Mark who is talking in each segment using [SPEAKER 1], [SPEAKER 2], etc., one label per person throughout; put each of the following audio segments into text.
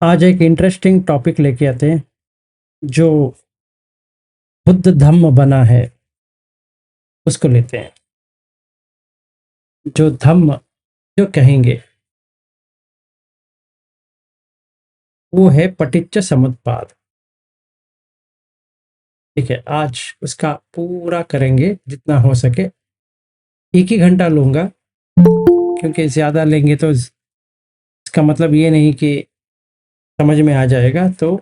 [SPEAKER 1] आज एक interesting topic लेके आते हैं जो बुद्ध धम्म बना है उसको लेते हैं। जो धम्म जो कहेंगे वो है पटिच्च समुप्पाद। ठीक है, आज उसका पूरा करेंगे जितना हो सके। एक ही घंटा लूंगा क्योंकि ज्यादा लेंगे तो इसका मतलब ये नहीं कि समझ में आ जाएगा, तो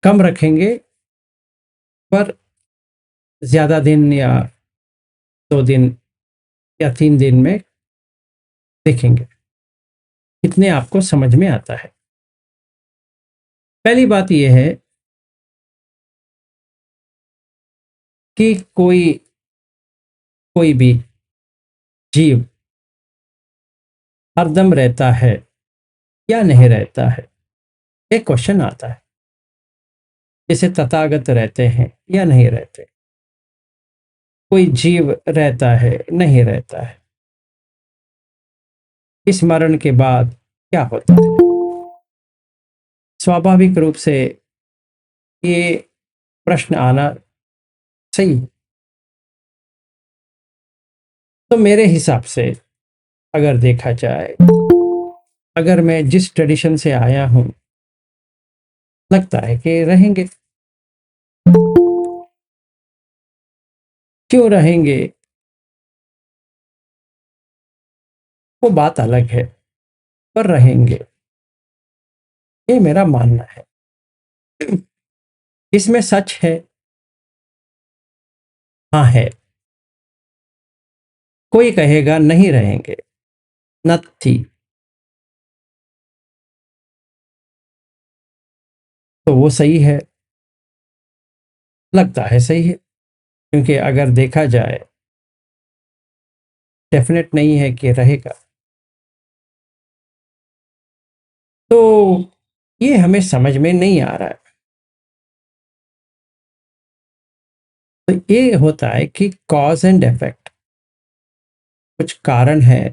[SPEAKER 1] कम रखेंगे पर ज्यादा दिन या 2 दिन या 3 दिन में देखेंगे कितने आपको समझ में आता है। पहली बात यह है कि कोई कोई भी जीव हरदम रहता है या नहीं रहता है, एक क्वेश्चन आता है। जैसे तथागत रहते हैं या नहीं रहते, कोई जीव रहता है नहीं रहता है, इस मरण के बाद क्या होता है। स्वाभाविक रूप से ये प्रश्न आना सही है। तो मेरे हिसाब से अगर देखा जाए, अगर मैं जिस ट्रेडिशन से आया हूं, लगता है कि रहेंगे। क्यों रहेंगे वो बात अलग है, पर रहेंगे, ये मेरा मानना है। इसमें सच है, हाँ है। कोई कहेगा नहीं रहेंगे, नथी, तो वो सही है, लगता है सही है। क्योंकि अगर देखा जाए डेफिनेट नहीं है कि रहेगा, तो ये हमें समझ में नहीं आ रहा है। तो ये होता है कि कॉज एंड इफेक्ट, कुछ कारण है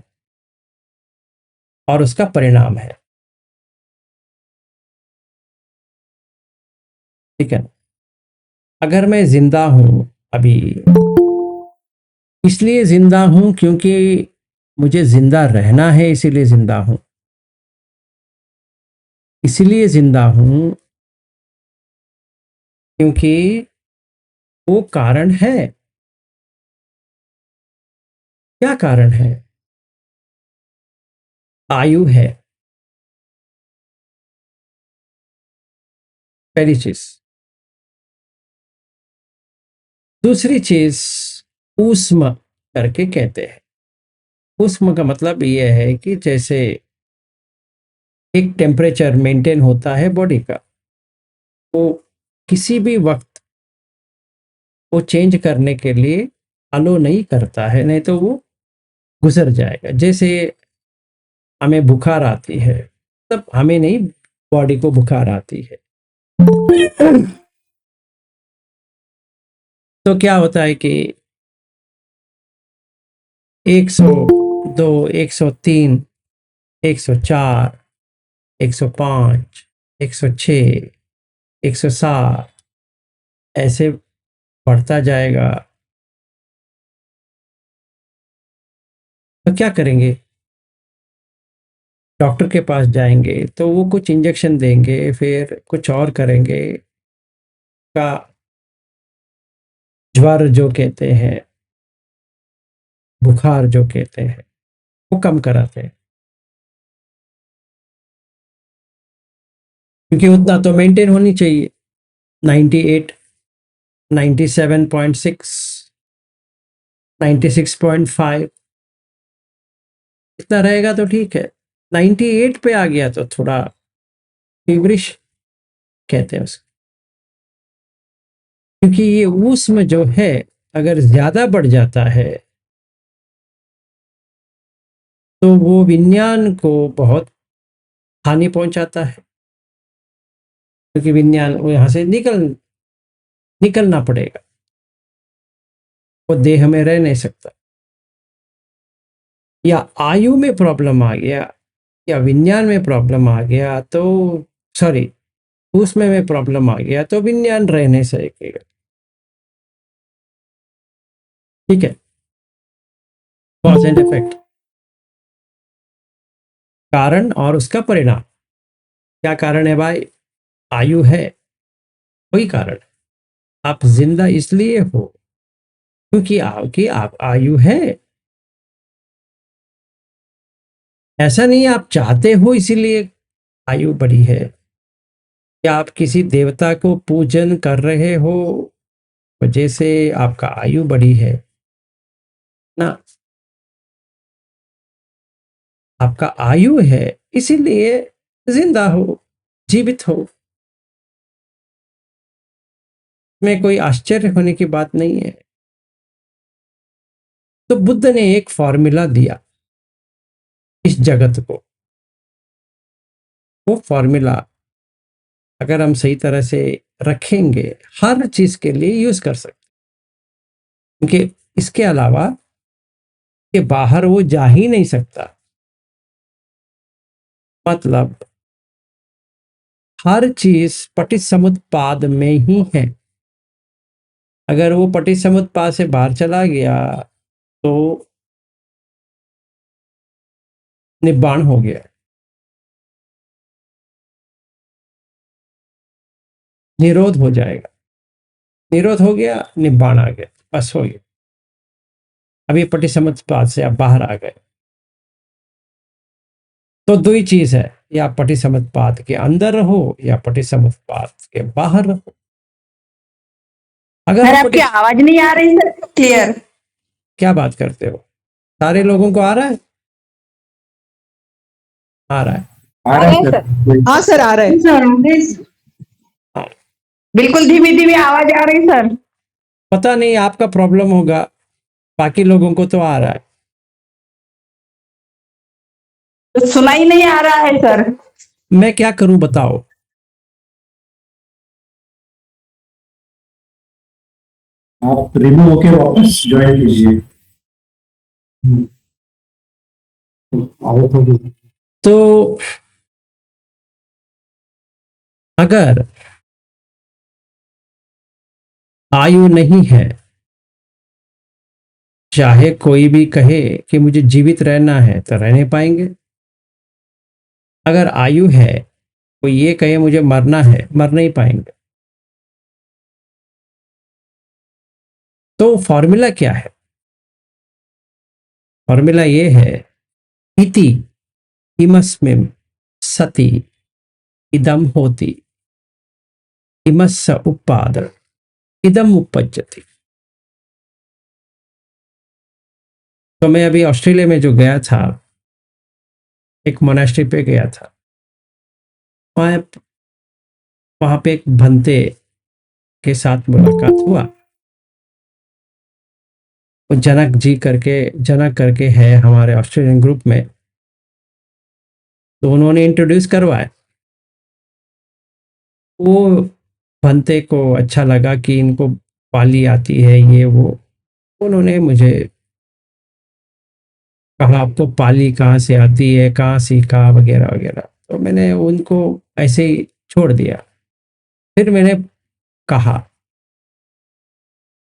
[SPEAKER 1] और उसका परिणाम है। ठीक है, अगर मैं जिंदा हूं अभी, इसलिए जिंदा हूं क्योंकि मुझे जिंदा रहना है, इसीलिए जिंदा हूं। इसलिए जिंदा हूं क्योंकि वो कारण है। क्या कारण है? आयु है, पहली चीज। दूसरी चीज ऊष्म करके कहते हैं। ऊष्म का मतलब ये है कि जैसे एक टेम्परेचर मेंटेन होता है बॉडी का, वो किसी भी वक्त वो चेंज करने के लिए अलो नहीं करता है, नहीं तो वो गुजर जाएगा। जैसे हमें बुखार आती है, तब हमें नहीं, बॉडी को बुखार आती है। तो क्या होता है कि 102, 103, 104, 105, 106, 107 ऐसे बढ़ता जाएगा। तो क्या करेंगे? डॉक्टर के पास जाएंगे तो वो कुछ इंजेक्शन देंगे, फिर कुछ और करेंगे का ज्वर जो कहते हैं, बुखार जो कहते हैं, वो कम कराते हैं। क्योंकि उतना तो मेंटेन होनी चाहिए, 98, 97.6, 96.5, इतना रहेगा तो ठीक है। 98 पे आ गया तो थोड़ा फीवरिश कहते हैं उसको। क्योंकि ये ऊष्म जो है, अगर ज्यादा बढ़ जाता है तो वो विज्ञान को बहुत हानि पहुंचाता है। क्योंकि विज्ञान वो यहाँ से निकलना पड़ेगा, वो देह में रह नहीं सकता। या आयु में प्रॉब्लम आ गया, या विज्ञान में प्रॉब्लम आ गया तो सॉरी उसमें में प्रॉब्लम आ गया तो विज्ञान रह नहीं सकेगा। ठीक है, कॉज एंड इफेक्ट, कारण और उसका परिणाम। क्या कारण है भाई? आयु है, कोई कारण। आप जिंदा इसलिए हो क्योंकि आपकी आप आयु है। ऐसा नहीं आप चाहते हो इसीलिए आयु बढ़ी है, या आप किसी देवता को पूजन कर रहे हो वजह से आपका आयु बढ़ी है ना। आपका आयु है इसीलिए जिंदा हो, जीवित हो। में कोई आश्चर्य होने की बात नहीं है। तो बुद्ध ने एक फॉर्मूला दिया इस जगत को। वो फॉर्मूला अगर हम सही तरह से रखेंगे हर चीज के लिए यूज कर सकते, क्योंकि इसके अलावा कि बाहर वो जा ही नहीं सकता। मतलब हर चीज पटिसमुत्पाद में ही है। अगर वो पटिसमुत्पाद से बाहर चला गया तो निब्बाण हो गया, निरोध हो जाएगा। निरोध हो गया, निब्बाण आ गया, बस हो गया। अभी पटिसमुत्पाद से आप बाहर आ गए। तो दो ही चीज है, या पटिसमुत्पाद के अंदर रहो या पटिसमुत्पाद के बाहर रहो। अगर
[SPEAKER 2] सर
[SPEAKER 1] आप
[SPEAKER 2] आपकी आवाज नहीं आ रही सर क्लियर।
[SPEAKER 1] क्या बात करते हो? सारे लोगों को आ रहा है? आ रहा है।
[SPEAKER 2] आ रहा है सर।
[SPEAKER 3] हाँ सर आ रहा है।
[SPEAKER 1] हाँ।
[SPEAKER 2] बिल्कुल धीमी धीमी आवाज आ रही सर।
[SPEAKER 1] पता नहीं आपका प्रॉब्लम होगा, बाकी लोगों को तो आ रहा है।
[SPEAKER 2] तो सुनाई नहीं आ रहा है सर।
[SPEAKER 1] मैं क्या करूं बताओ?
[SPEAKER 4] आप रिमूव होके वापस ज्वाइन कीजिए।
[SPEAKER 1] तो अगर आयु नहीं है, चाहे कोई भी कहे कि मुझे जीवित रहना है तो रह नहीं पाएंगे। अगर आयु है, कोई ये कहे मुझे मरना है, मर नहीं पाएंगे। तो फॉर्मूला क्या है? फॉर्मूला ये है, इति इमस्मिन् सति इदम होति, इमस्य उपाद इदम उपपज्यति। तो मैं अभी ऑस्ट्रेलिया में जो गया था, एक मोनास्ट्री पे गया था। वहाँ वहाँ पे एक भंते के साथ मुलाकात हुआ। वो जनक करके है हमारे ऑस्ट्रेलियन ग्रुप में। तो उन्होंने इंट्रोड्यूस करवाया। वो भंते को अच्छा लगा कि इनको पाली आती है ये वो। उन्होंने मुझे कहा आपको पाली कहाँ से आती है, कहाँ सीखा, वगैरह वगैरह। तो मैंने उनको ऐसे ही छोड़ दिया। फिर मैंने कहा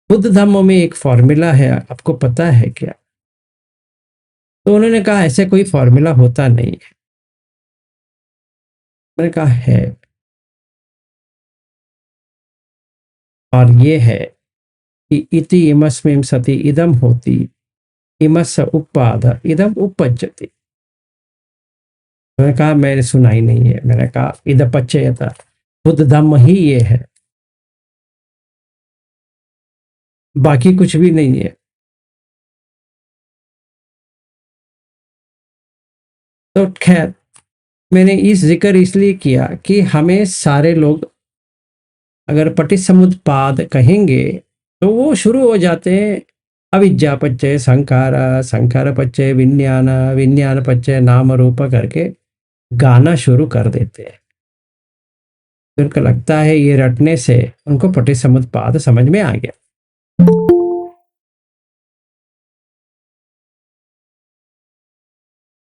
[SPEAKER 1] बुद्ध धर्म में एक फॉर्मूला है, आपको पता है क्या? तो उन्होंने कहा ऐसे कोई फॉर्मूला होता नहीं है। मैंने कहा है, और ये है कि इति इमस्मिन् सति इदम होति, इमस्य उपाद इदम उपपज्यति। मैंने कहा मैंने सुना ही नहीं है। मैंने कहा इदपच्चयता, बुद्ध धम्म ही ये है, बाकी कुछ भी नहीं है। तो खैर मैंने इस जिक्र इसलिए किया कि हमें सारे लोग अगर पटिसमुत्पाद कहेंगे तो वो शुरू हो जाते हैं अविद्या पच्चय संखारा, संखार पच्चय विज्ञान, विज्ञान पच्चय नाम रूप करके गाना शुरू कर देते हैं। उनको लगता है ये रटने से उनको पटिसमुत्पाद समझ में आ गया।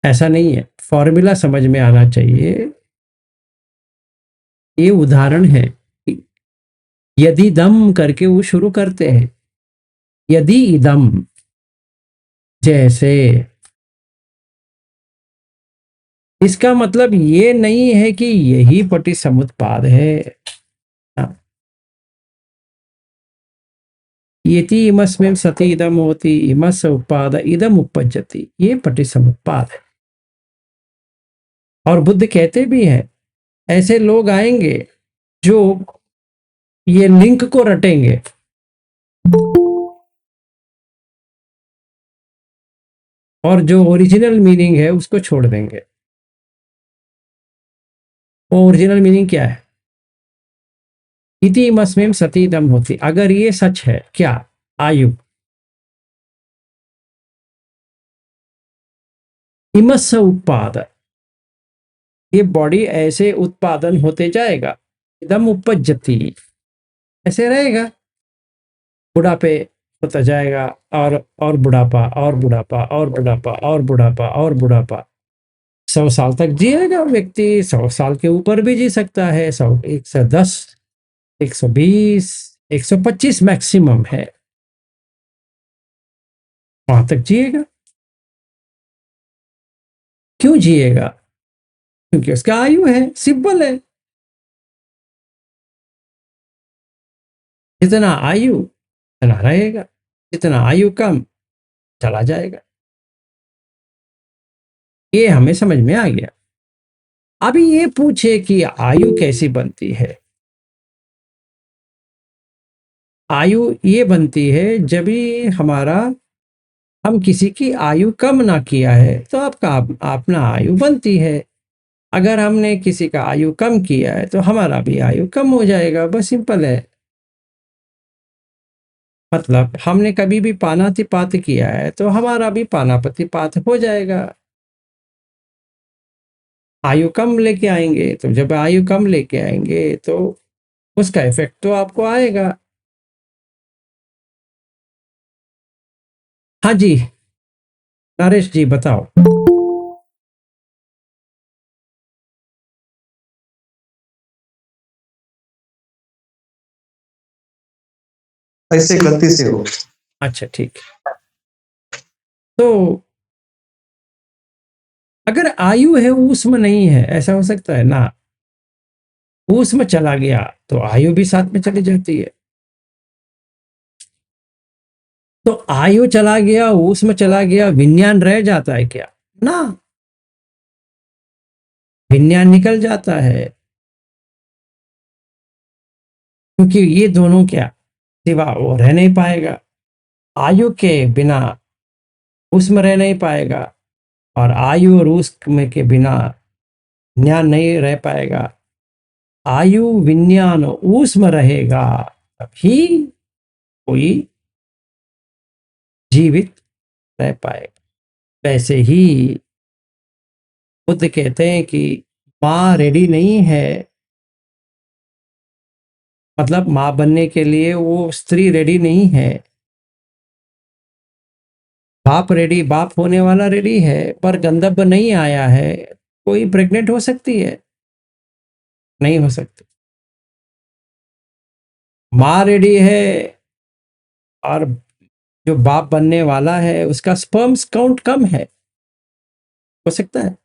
[SPEAKER 1] ऐसा नहीं है। फॉर्मूला समझ में आना चाहिए। ये उदाहरण है, यदि दम करके वो शुरू करते हैं, यदि इदम, जैसे। इसका मतलब ये नहीं है कि यही पटिसमुत्पाद है। इति इमस्मिन् सति इदम होति, इमस्य उत्पाद इदम उपपज्यति, ये पटिसमुत्पाद है। और बुद्ध कहते भी हैं, ऐसे लोग आएंगे जो ये लिंक को रटेंगे, और जो ओरिजिनल मीनिंग है उसको छोड़ देंगे। वो ओरिजिनल मीनिंग क्या है? इति इमस्मिन् सति इदम होति, अगर ये सच है, क्या? आयु। इमस्य उत्पाद, ये बॉडी ऐसे उत्पादन होते जाएगा, इदम उपपज्यति, ऐसे रहेगा, बुढ़ापे होता जाएगा, और बुढ़ापा, और बुढ़ापा, और बुढ़ापा, और बुढ़ापा, और बुढ़ापा। 100 साल तक जिएगा व्यक्ति, 100 साल के ऊपर भी जी सकता है, 100, 110, 120, 125 मैक्सिमम है, वहां तक जिएगा। क्यों जिएगा? क्योंकि उसका आयु है, सिंपल है। जितना आयु उतना रहेगा, जितना आयु कम चला जाएगा। ये हमें समझ में आ गया। अभी ये पूछे कि आयु कैसी बनती है? आयु ये बनती है जब भी हम किसी की आयु कम ना किया है तो आपका अपना आयु बनती है। अगर हमने किसी का आयु कम किया है तो हमारा भी आयु कम हो जाएगा, बस सिंपल है। मतलब हमने कभी भी पानातिपात किया है तो हमारा भी पानापतिपात हो जाएगा। आयु कम लेके आएंगे, तो जब आयु कम लेके आएंगे तो उसका इफेक्ट तो आपको आएगा। हाँ जी, नरेश जी बताओ।
[SPEAKER 3] ऐसे गलती से हो।
[SPEAKER 1] अच्छा ठीक है। तो अगर आयु है ऊष्म नहीं है, ऐसा हो सकता है ना? ऊष्म चला गया तो आयु भी साथ में चली जाती है। तो आयु चला गया, ऊष्म चला गया, विज्ञान रह जाता है क्या? ना, विज्ञान निकल जाता है। क्योंकि ये दोनों क्या, सिवा वो रह नहीं पाएगा। आयु के बिना ऊष्म रह नहीं पाएगा, और आयु और ऊष्म के बिना विज्ञान नहीं रह पाएगा। आयु विज्ञान ऊष्म रहेगा तभी कोई जीवित रह पाएगा। वैसे ही बुद्ध कहते हैं कि माँ रेडी नहीं है, मतलब माँ बनने के लिए वो स्त्री रेडी नहीं है। बाप होने वाला रेडी है, पर गंधर्व नहीं आया है। कोई प्रेग्नेंट हो सकती है? नहीं हो सकती। माँ रेडी है, और जो बाप बनने वाला है उसका स्पर्म्स काउंट कम है, हो सकता है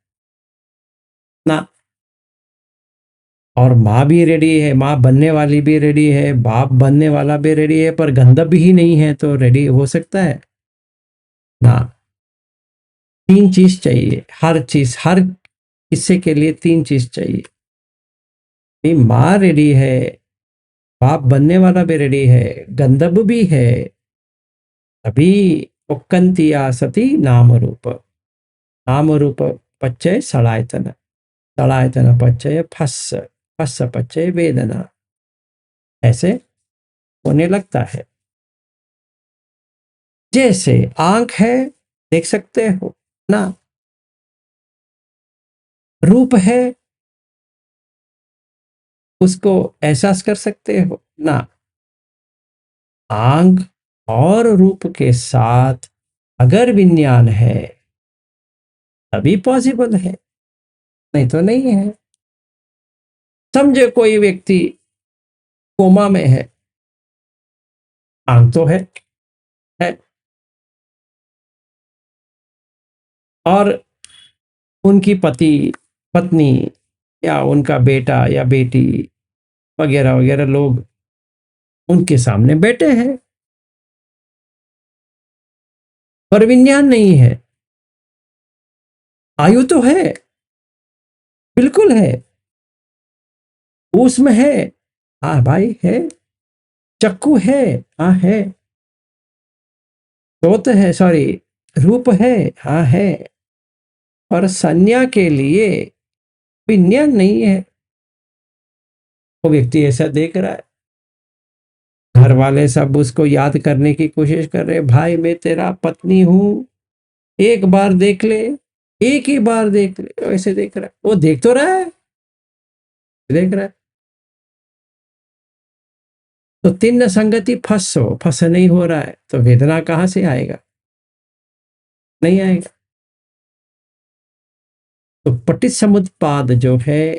[SPEAKER 1] ना? और माँ भी रेडी है, माँ बनने वाली भी रेडी है, बाप बनने वाला भी रेडी है, पर गंधर्व ही नहीं है, तो रेडी हो सकता है ना? 3 चीज चाहिए, हर चीज, हर हिस्से के लिए 3 चीज चाहिए। माँ रेडी है, बाप बनने वाला भी रेडी है, गंधर्व भी है, तभी उक्कंतिया सती नाम रूप पच्चय सलायतन, सलायतन पच्चय फस्स, फस्स पच्चय वेदना, ऐसे होने लगता है। जैसे आंख है, देख सकते हो ना? रूप है, उसको एहसास कर सकते हो ना? आंख और रूप के साथ अगर विज्ञान है तभी पॉसिबल है। नहीं तो नहीं है। समझे कोई व्यक्ति कोमा में है, आंख तो है। और उनकी पत्नी या उनका बेटा या बेटी वगैरह वगैरह लोग उनके सामने बैठे हैं, पर विज्ञान नहीं है। आयु तो है, बिल्कुल है, उसमें है, हाँ भाई है, चक्कू है, हाँ है, स्रोत है, सॉरी रूप है, हाँ है, और संज्ञा के लिए विज्ञान नहीं है। वो व्यक्ति ऐसा देख रहा है, घर वाले सब उसको याद करने की कोशिश कर रहे, भाई मैं तेरा पत्नी हूं, एक बार देख ले, एक ही बार देख ले, ऐसे देख रहा है। वो देख तो रहा है, देख रहा है। तो तीन संगति फंस नहीं हो रहा है, तो वेदना कहां से आएगा? नहीं आएगा। तो पटिसमुत्पाद जो है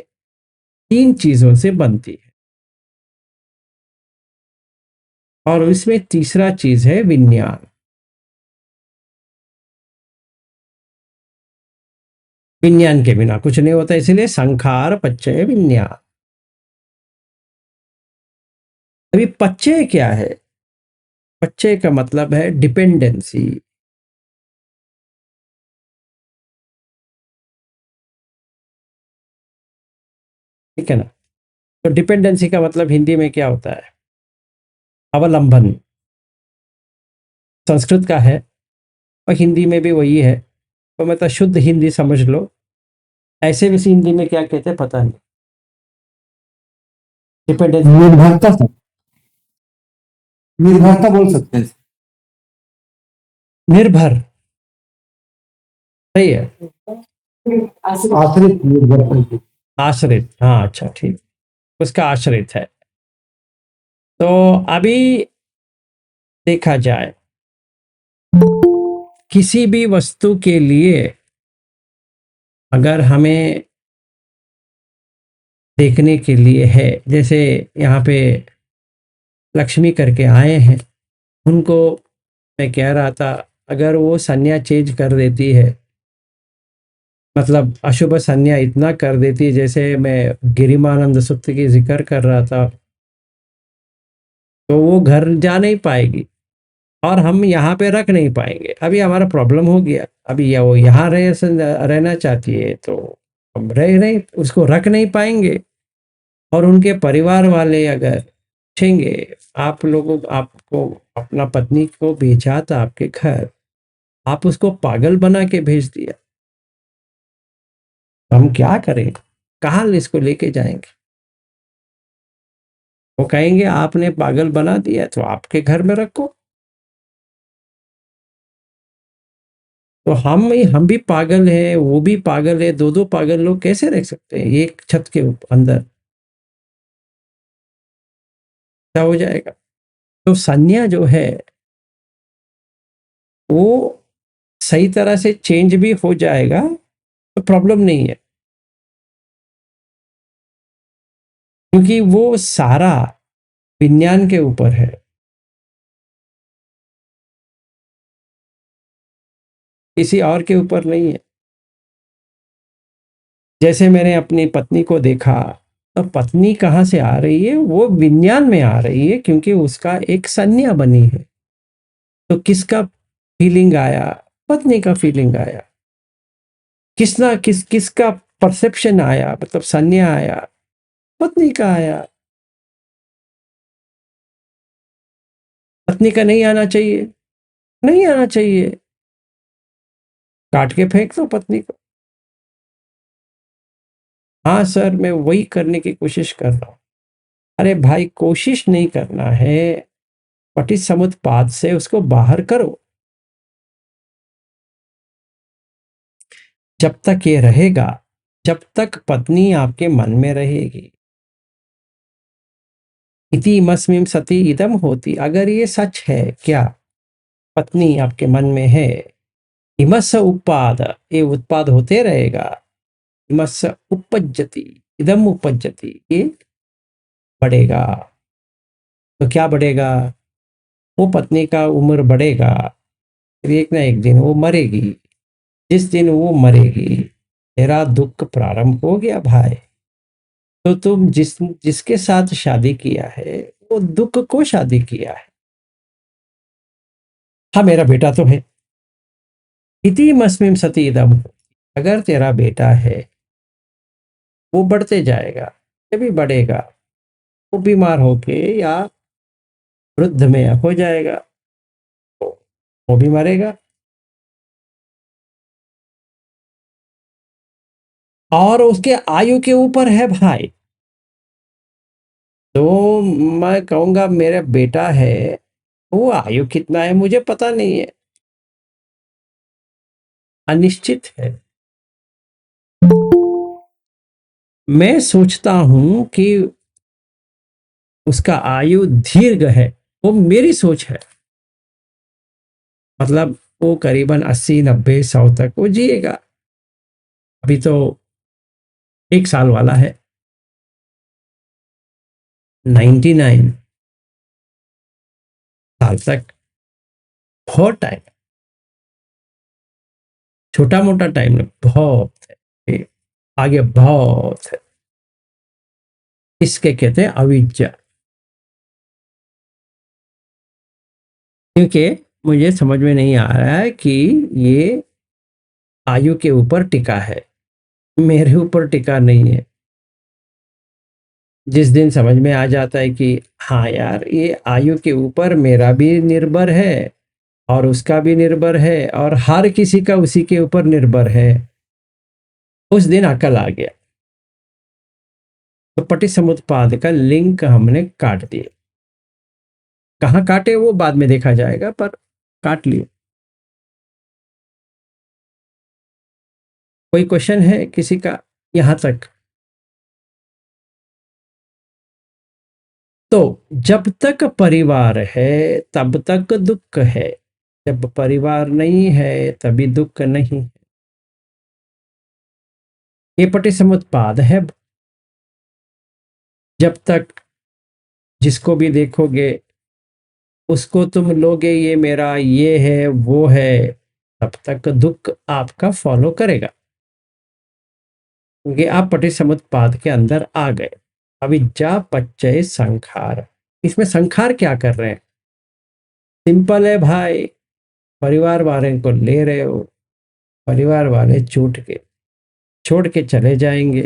[SPEAKER 1] तीन चीजों से बनती है, और इसमें तीसरा चीज है विज्ञान। विज्ञान के बिना कुछ नहीं होता, इसलिए संखार पच्चय विज्ञान। अभी पच्चय क्या है? पच्चय का मतलब है डिपेंडेंसी। ठीक है ना? तो डिपेंडेंसी का मतलब हिंदी में क्या होता है? अवलंबन। संस्कृत का है और हिंदी में भी वही है, तो मतलब शुद्ध हिंदी समझ लो। ऐसे भी हिंदी में क्या कहते हैं पता नहीं। डिपेंडेंसी,
[SPEAKER 4] निर्भरता सर, निर्भरता बोल सकते हैं।
[SPEAKER 1] निर्भर, सही है।
[SPEAKER 4] आश्रित निर्भरता।
[SPEAKER 1] आश्रित, हाँ अच्छा ठीक, उसका आश्रित है। तो अभी देखा जाए, किसी भी वस्तु के लिए अगर हमें देखने के लिए है, जैसे यहाँ पे लक्ष्मी करके आए हैं, उनको मैं कह रहा था अगर वो संज्ञा चेंज कर देती है, मतलब अशुभ संज्ञा इतना कर देती है, जैसे मैं गिरिमानंद सूत्र की जिक्र कर रहा था, तो वो घर जा नहीं पाएगी और हम यहाँ पे रख नहीं पाएंगे। अभी हमारा प्रॉब्लम हो गया, अभी या वो यहाँ रहना चाहती है, तो हम रह नहीं, उसको रख नहीं पाएंगे। और उनके परिवार वाले अगर पूछेंगे, आप लोगों, आपको अपना पत्नी को भेजा था आपके घर, आप उसको पागल बना के भेज दिया, तो हम क्या करें? कहाँ इसको लेके जाएंगे? वो कहेंगे आपने पागल बना दिया तो आपके घर में रखो। तो हम भी पागल हैं, वो भी पागल है, दो पागल लोग कैसे रह सकते हैं एक छत के अंदर? क्या हो जाएगा? तो संज्ञा जो है वो सही तरह से चेंज भी हो जाएगा, तो प्रॉब्लम नहीं है, क्योंकि वो सारा विज्ञान के ऊपर है। किसी और के ऊपर नहीं है। जैसे मैंने अपनी पत्नी को देखा, तो पत्नी कहाँ से आ रही है? वो विज्ञान में आ रही है, क्योंकि उसका एक संज्ञा बनी है। तो किसका फीलिंग आया? पत्नी का फीलिंग आया। किसका परसेप्शन आया, मतलब संज्ञा आया? पत्नी का आया। पत्नी का नहीं आना चाहिए, नहीं आना चाहिए, काट के फेंक दो पत्नी को। हाँ सर, मैं वही करने की कोशिश कर रहा हूँ। अरे भाई, कोशिश नहीं करना है, पटिसमुत्पाद से उसको बाहर करो। जब तक ये रहेगा, जब तक पत्नी आपके मन में रहेगी, इति मस्मिम सती इदम होती, अगर ये सच है, क्या पत्नी आपके मन में है, इमस उत्पाद, ये उत्पाद होते रहेगा, इमस्य उपज्जति, इदम उपज्जति, ये बढ़ेगा। तो क्या बढ़ेगा? वो पत्नी का उम्र बढ़ेगा, फिर एक ना एक दिन वो मरेगी। जिस दिन वो मरेगी, तेरा दुख प्रारंभ हो गया भाई। तो तुम जिसके साथ शादी किया है, वो दुख को शादी किया है। हाँ, मेरा बेटा तो है। इति मस्मिम सती इदम। अगर तेरा बेटा है, वो बढ़ते जाएगा, जब भी बढ़ेगा वो बीमार होके या वृद्ध में हो जाएगा, तो वो भी मरेगा। और उसके आयु के ऊपर है भाई। तो मैं कहूंगा मेरा बेटा है, वो आयु कितना है मुझे पता नहीं है, अनिश्चित है। मैं सोचता हूं कि उसका आयु दीर्घ है, वो मेरी सोच है। मतलब वो करीबन 80 90 100 तक वो जिएगा। अभी तो 1 साल वाला है। 99 साल तक बहुत टाइम, छोटा मोटा टाइम नहीं, बहुत है, आगे बहुत है। इसके कहते हैं अविद्या। क्योंकि मुझे समझ में नहीं आ रहा है कि ये आयु के ऊपर टिका है, मेरे ऊपर टिका नहीं है। जिस दिन समझ में आ जाता है कि हाँ यार, ये आयु के ऊपर मेरा भी निर्भर है और उसका भी निर्भर है और हर किसी का उसी के ऊपर निर्भर है, उस दिन अकल आ गया। तो पटिसमुत्पाद का लिंक हमने काट दिए। कहाँ काटे वो बाद में देखा जाएगा, पर काट लिए। कोई क्वेश्चन है किसी का यहां तक? तो जब तक परिवार है तब तक दुख है, जब परिवार नहीं है तभी दुख नहीं है। ये पटिसमुत्पाद है। जब तक जिसको भी देखोगे उसको तुम लोगे ये मेरा, ये है वो है, तब तक दुख आपका फॉलो करेगा, क्योंकि आप पटिसमुत्पाद के अंदर आ गए। अविद्या पच्चय संखार। इसमें संखार क्या कर रहे हैं? सिंपल है भाई, परिवार वाले को ले रहे हो, परिवार वाले छूट के छोड़ के चले जाएंगे,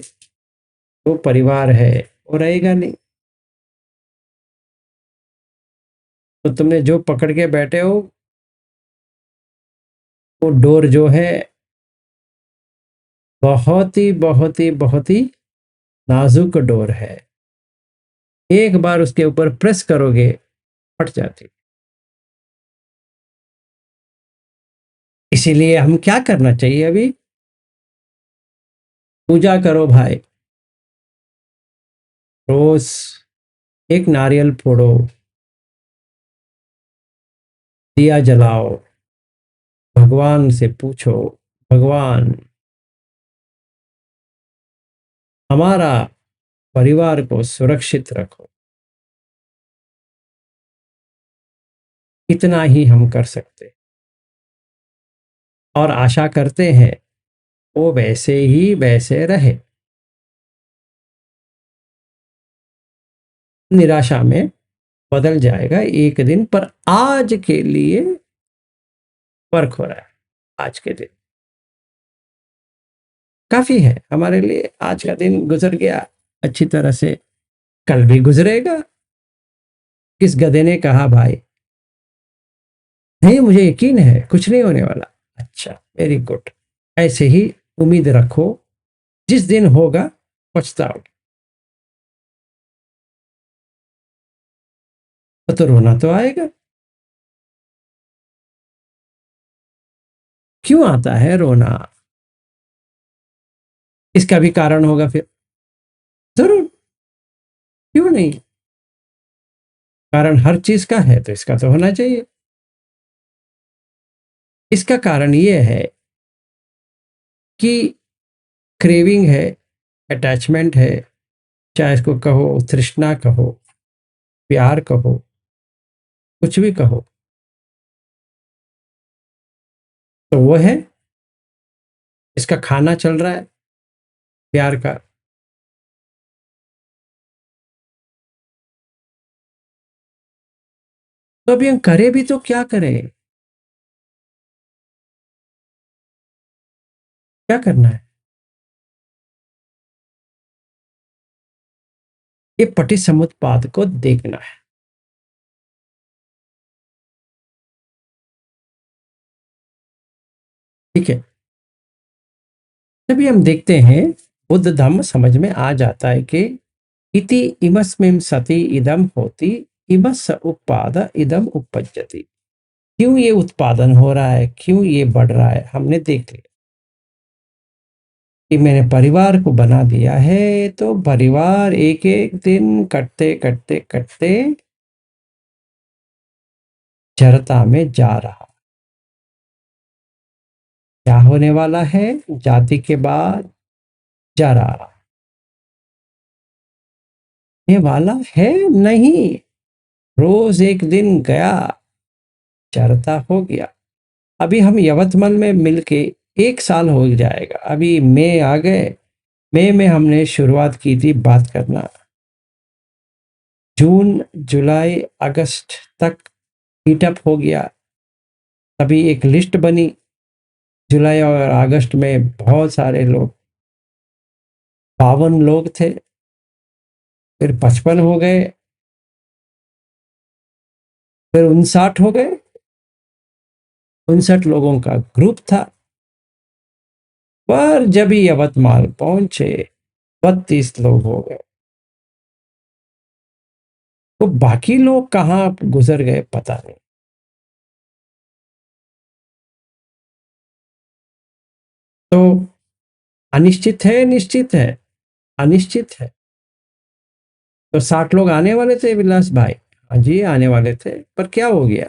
[SPEAKER 1] वो परिवार है वो रहेगा नहीं। तो तुमने जो पकड़ के बैठे हो, वो डोर जो है बहुत ही बहुत ही बहुत ही नाजुक डोर है। एक बार उसके ऊपर प्रेस करोगे, फट जाती। इसीलिए हम क्या करना चाहिए? अभी पूजा करो भाई, रोज एक नारियल फोड़ो, दिया जलाओ, भगवान से पूछो, भगवान हमारा परिवार को सुरक्षित रखो। इतना ही हम कर सकते हैं और आशा करते हैं वो वैसे ही वैसे रहे। निराशा में बदल जाएगा एक दिन, पर आज के लिए वर्क हो रहा है। आज के दिन काफी है हमारे लिए। आज का दिन गुजर गया अच्छी तरह से, कल भी गुजरेगा। किस गधे ने कहा भाई, नहीं मुझे यकीन है कुछ नहीं होने वाला। अच्छा, वेरी गुड। ऐसे ही उम्मीद रखो, जिस दिन होगा पछताओगे। तो रोना तो आएगा। क्यों आता है रोना? इसका भी कारण होगा फिर, जरूर। क्यों नहीं? कारण हर चीज का है तो इसका तो होना चाहिए। इसका कारण यह है कि क्रेविंग है, अटैचमेंट है, चाहे इसको कहो तृष्णा कहो, प्यार कहो, कुछ भी कहो, तो वो है, इसका खाना चल रहा है प्यार का। तो अभी हम करें भी तो क्या करें, क्या करना है? ये पटिसमुत्पाद को देखना है। ठीक है, तभी हम देखते हैं बुद्ध धम्म समझ में आ जाता है कि इति इमस्मिन् सति इदम होति, इमस् उत्पाद इदम उपपज्यति। क्यों ये उत्पादन हो रहा है, क्यों ये बढ़ रहा है, हमने देख लिया कि मैंने परिवार को बना दिया है, तो परिवार एक एक दिन कटते कटते कटते जड़ता में जा रहा। क्या होने वाला है? जाति के बाद जरा ये वाला है नहीं, रोज एक दिन गया, चरता हो गया। अभी हम यवतमल में मिलके 1 साल हो जाएगा। अभी मई आ गए, मई में हमने शुरुआत की थी बात करना, जून जुलाई अगस्त तक मीटअप हो गया। अभी एक लिस्ट बनी, जुलाई और अगस्त में बहुत सारे लोग, 52 लोग थे, फिर 55 हो गए, फिर 59 हो गए, 59 लोगों का ग्रुप था। पर जब ही यवतमाल पहुंचे 32 लोग हो गए। तो बाकी लोग कहाँ गुजर गए पता नहीं। तो अनिश्चित है, निश्चित है, अनिश्चित है। तो 60 लोग आने वाले थे विलास भाई, हाँ जी आने वाले थे, पर क्या हो गया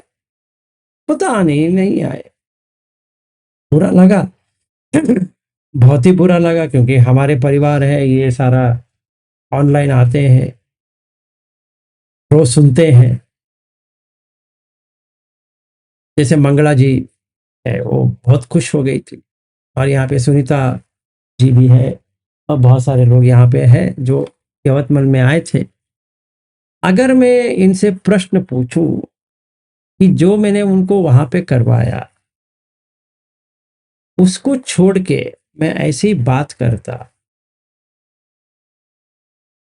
[SPEAKER 1] पता नहीं, नहीं आए। बुरा लगा बहुत ही बुरा लगा, क्योंकि हमारे परिवार है, ये सारा ऑनलाइन आते हैं, रोज सुनते हैं। जैसे मंगला जी है, वो बहुत खुश हो गई थी, और यहाँ पे सुनीता जी भी है, और बहुत सारे लोग यहाँ पे हैं जो यवतमल में आए थे। अगर मैं इनसे प्रश्न पूछूं कि जो मैंने उनको वहां पे करवाया उसको छोड़ के मैं ऐसी बात करता,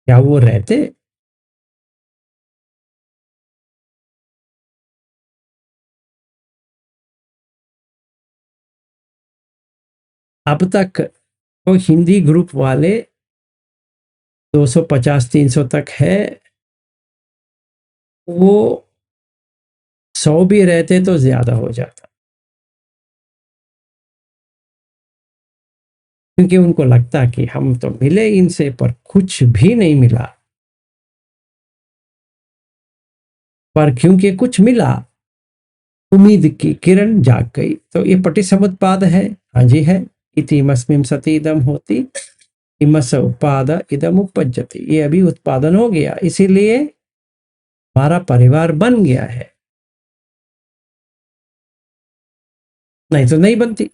[SPEAKER 1] क्या वो रहते? अब तक तो हिंदी ग्रुप वाले 250-300 तक है, वो 100 भी रहते तो ज्यादा हो जाता, क्योंकि उनको लगता कि हम तो मिले इनसे पर कुछ भी नहीं मिला। पर क्योंकि कुछ मिला, उम्मीद की किरण जाग गई। तो ये पटिसमुत्पाद है, हाँ जी है। इति इमस्मिन् सति इदम होति, इमस् उत्पाद इदम उपपज्यति। ये अभी उत्पादन हो गया, इसीलिए हमारा परिवार बन गया है, नहीं तो नहीं बनती।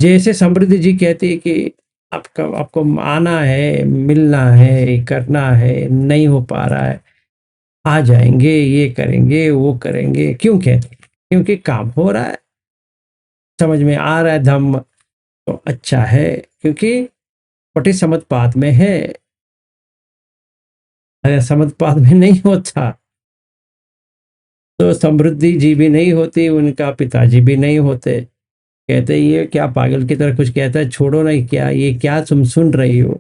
[SPEAKER 1] जैसे समृद्धि जी कहती है कि आपको आना है, मिलना है, करना है, नहीं हो पा रहा है, आ जाएंगे, ये करेंगे, वो करेंगे। क्यों कहते? क्योंकि काम हो रहा है, समझ में आ रहा है धम्म, तो अच्छा है, क्योंकि पटिसमुत्पाद में है। अगर समुत्पाद में नहीं होता तो समृद्धि जी भी नहीं होती, उनका पिताजी भी नहीं होते। कहते ये क्या पागल की तरह कुछ कहता है, छोड़ो नहीं, क्या ये क्या तुम सुन रही हो?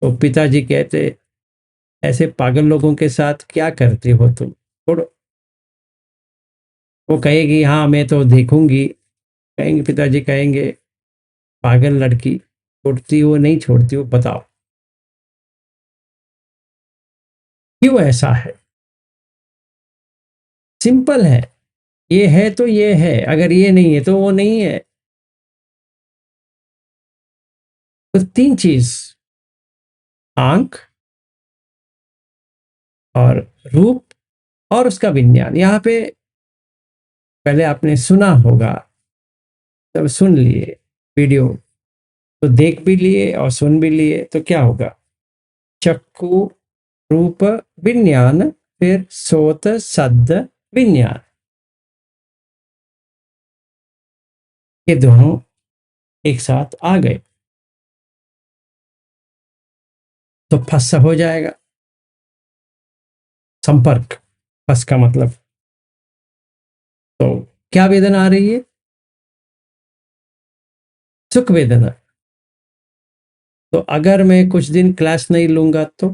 [SPEAKER 1] तो पिताजी कहते ऐसे पागल लोगों के साथ क्या करती हो तुम, छोड़ो। वो कहेगी हाँ मैं तो देखूंगी, कहेंगे पिताजी कहेंगे पागल लड़की, छोड़ती हो नहीं छोड़ती हो, बताओ क्यों ऐसा है? सिंपल है, ये है तो ये है, अगर ये नहीं है तो वो नहीं है। तो 3 चीज़, आँख और रूप और उसका विज्ञान। यहाँ पे पहले आपने सुना होगा, तब सुन लिए वीडियो, तो देख भी लिए और सुन भी लिए, तो क्या होगा? चक्षु, रूप, विज्ञान, फिर सोत, शब्द, विज्ञान। ये दोनों एक साथ आ गए तो फस हो जाएगा। संपर्क, फस का मतलब। तो क्या वेदना आ रही है? सुख वेदना। तो अगर मैं कुछ दिन क्लास नहीं लूंगा तो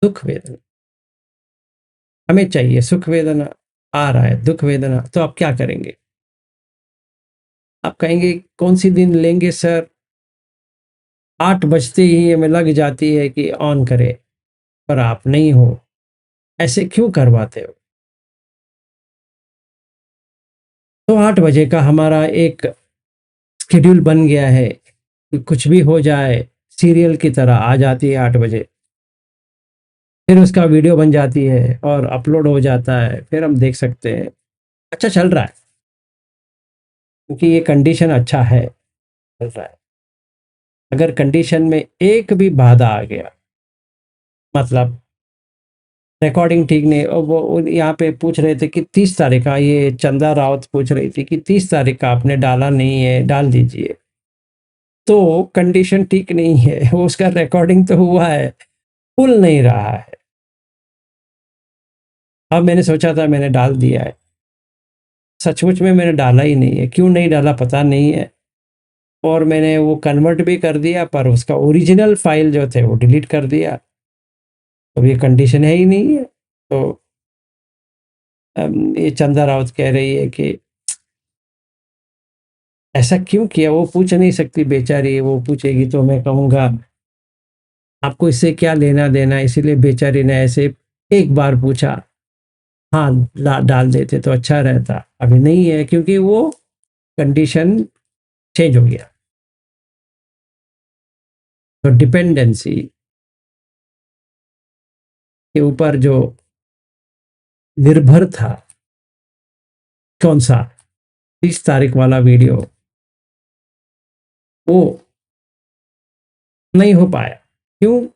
[SPEAKER 1] दुख वेदना। हमें चाहिए सुख वेदना, आ रहा है दुख वेदना, तो आप क्या करेंगे? आप कहेंगे कौन सी दिन लेंगे सर, 8 बजते ही हमें लग जाती है कि ऑन करे, पर आप नहीं हो। ऐसे क्यों करवाते हो? तो 8 बजे का हमारा एक शेड्यूल बन गया है कि कुछ भी हो जाए, सीरियल की तरह आ जाती है 8 बजे, फिर उसका वीडियो बन जाती है और अपलोड हो जाता है, फिर हम देख सकते हैं। अच्छा चल रहा है, क्योंकि ये कंडीशन अच्छा है, चल रहा है। अगर कंडीशन में एक भी बाधा आ गया, मतलब रिकॉर्डिंग ठीक नहीं, और वो यहाँ पे पूछ रहे थे कि 30 तारीख का, ये चंदा रावत पूछ रही थी कि 30 तारीख का आपने डाला नहीं है, डाल दीजिए। तो कंडीशन ठीक नहीं है, वो उसका रिकॉर्डिंग तो हुआ है, खुल नहीं रहा है। अब मैंने सोचा था मैंने डाल दिया है, सचमुच में मैंने डाला ही नहीं है। क्यों नहीं डाला पता नहीं है, और मैंने वो कन्वर्ट भी कर दिया, पर उसका ओरिजिनल फाइल जो थे वो डिलीट कर दिया। अब ये कंडीशन है ही नहीं है। तो ये चंदा रावत कह रही है कि ऐसा क्यों किया? वो पूछ नहीं सकती बेचारी, वो पूछेगी तो मैं कहूँगा आपको इससे क्या लेना देना, इसीलिए बेचारी ने ऐसे एक बार पूछा। हाँ, डाल देते तो अच्छा रहता, अभी नहीं है क्योंकि वो कंडीशन चेंज हो गया। तो डिपेंडेंसी के ऊपर जो निर्भर था, कौन सा 30 तारीख वाला वीडियो, वो नहीं हो पाया। क्यों?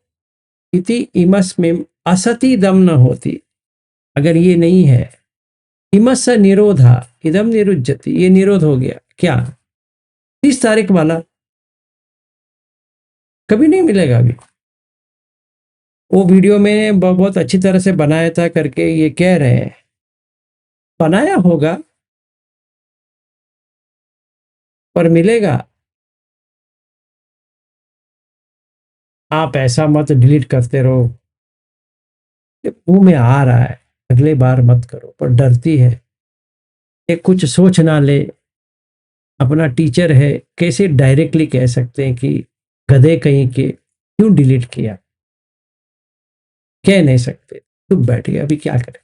[SPEAKER 1] इति इमस में असति दम न होती। अगर ये नहीं है, इमस निरोधा इदम निरुज्यति, ये निरोध हो गया। क्या? 30 तारीख वाला कभी नहीं मिलेगा। अभी वो वीडियो में बहुत अच्छी तरह से बनाया था करके ये कह रहे हैं, बनाया होगा पर मिलेगा। आप ऐसा मत डिलीट करते रहो, ये मुंह में आ रहा है, अगले बार मत करो। पर डरती है, ये कुछ सोच ना ले, अपना टीचर है, कैसे डायरेक्टली कह सकते हैं कि गधे कहीं के, क्यों डिलीट किया? कह नहीं सकते, चुप बैठ गया, अभी क्या करें।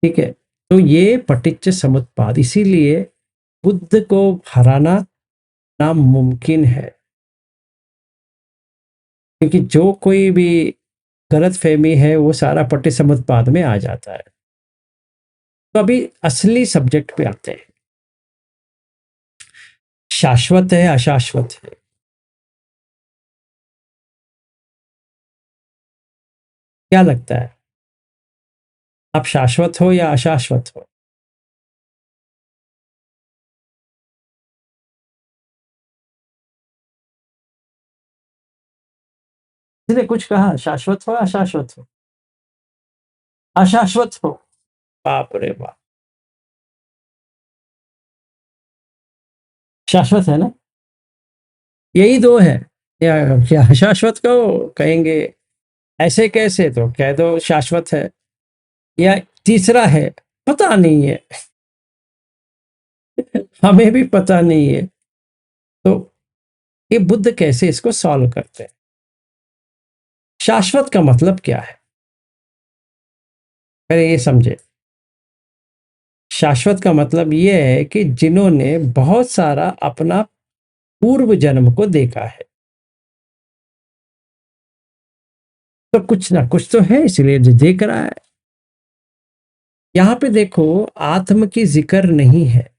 [SPEAKER 1] ठीक है, तो ये पटिच्च समुत्पाद, इसीलिए बुद्ध को हराना नामुमकिन है, क्योंकि जो कोई भी गलत फहमी है वो सारा पटिच्च समुत्पाद में आ जाता है। तो अभी असली सब्जेक्ट पे आते हैं। शाश्वत है, अशाश्वत है। क्या लगता है, आप शाश्वत हो या अशाश्वत हो? इसने कुछ कहा, शाश्वत हो अशाश्वत हो? अशाश्वत हो। बाप रे बाप, शाश्वत है ना? यही दो है, या क्या अशाश्वत कहो कहेंगे? ऐसे कैसे, तो कह दो शाश्वत है, या तीसरा है पता नहीं है। हमें भी पता नहीं है। तो ये बुद्ध कैसे इसको सॉल्व करते हैं? शाश्वत का मतलब क्या है, पहले ये समझे। शाश्वत का मतलब ये है कि जिन्होंने बहुत सारा अपना पूर्व जन्म को देखा है। तो कुछ ना कुछ तो है, इसलिए जो देख रहा है। यहां पे देखो, आत्म की जिक्र नहीं है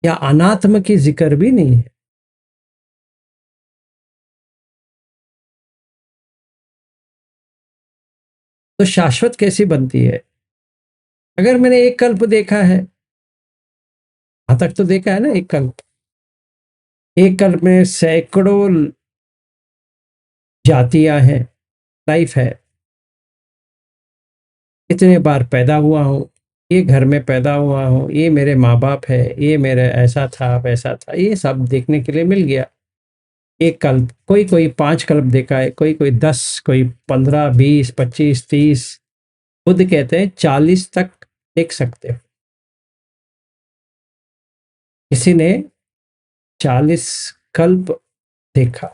[SPEAKER 1] या अनात्म की जिक्र भी नहीं है। तो शाश्वत कैसी बनती है? अगर मैंने एक कल्प देखा है, यहां तक तो देखा है ना, एक कल्प, एक कल्प में सैकड़ों जातियां हैं, लाइफ है, इतने बार पैदा हुआ हूं, ये घर में पैदा हुआ हूं, ये मेरे माँ बाप है, ये मेरा ऐसा था वैसा था, ये सब देखने के लिए मिल गया। एक कल्प, कोई कोई 5 कल्प देखा है, कोई कोई 10, कोई 15, 20, 25, 30, बुद्ध कहते हैं 40 तक देख सकते हो। किसी ने 40 कल्प देखा,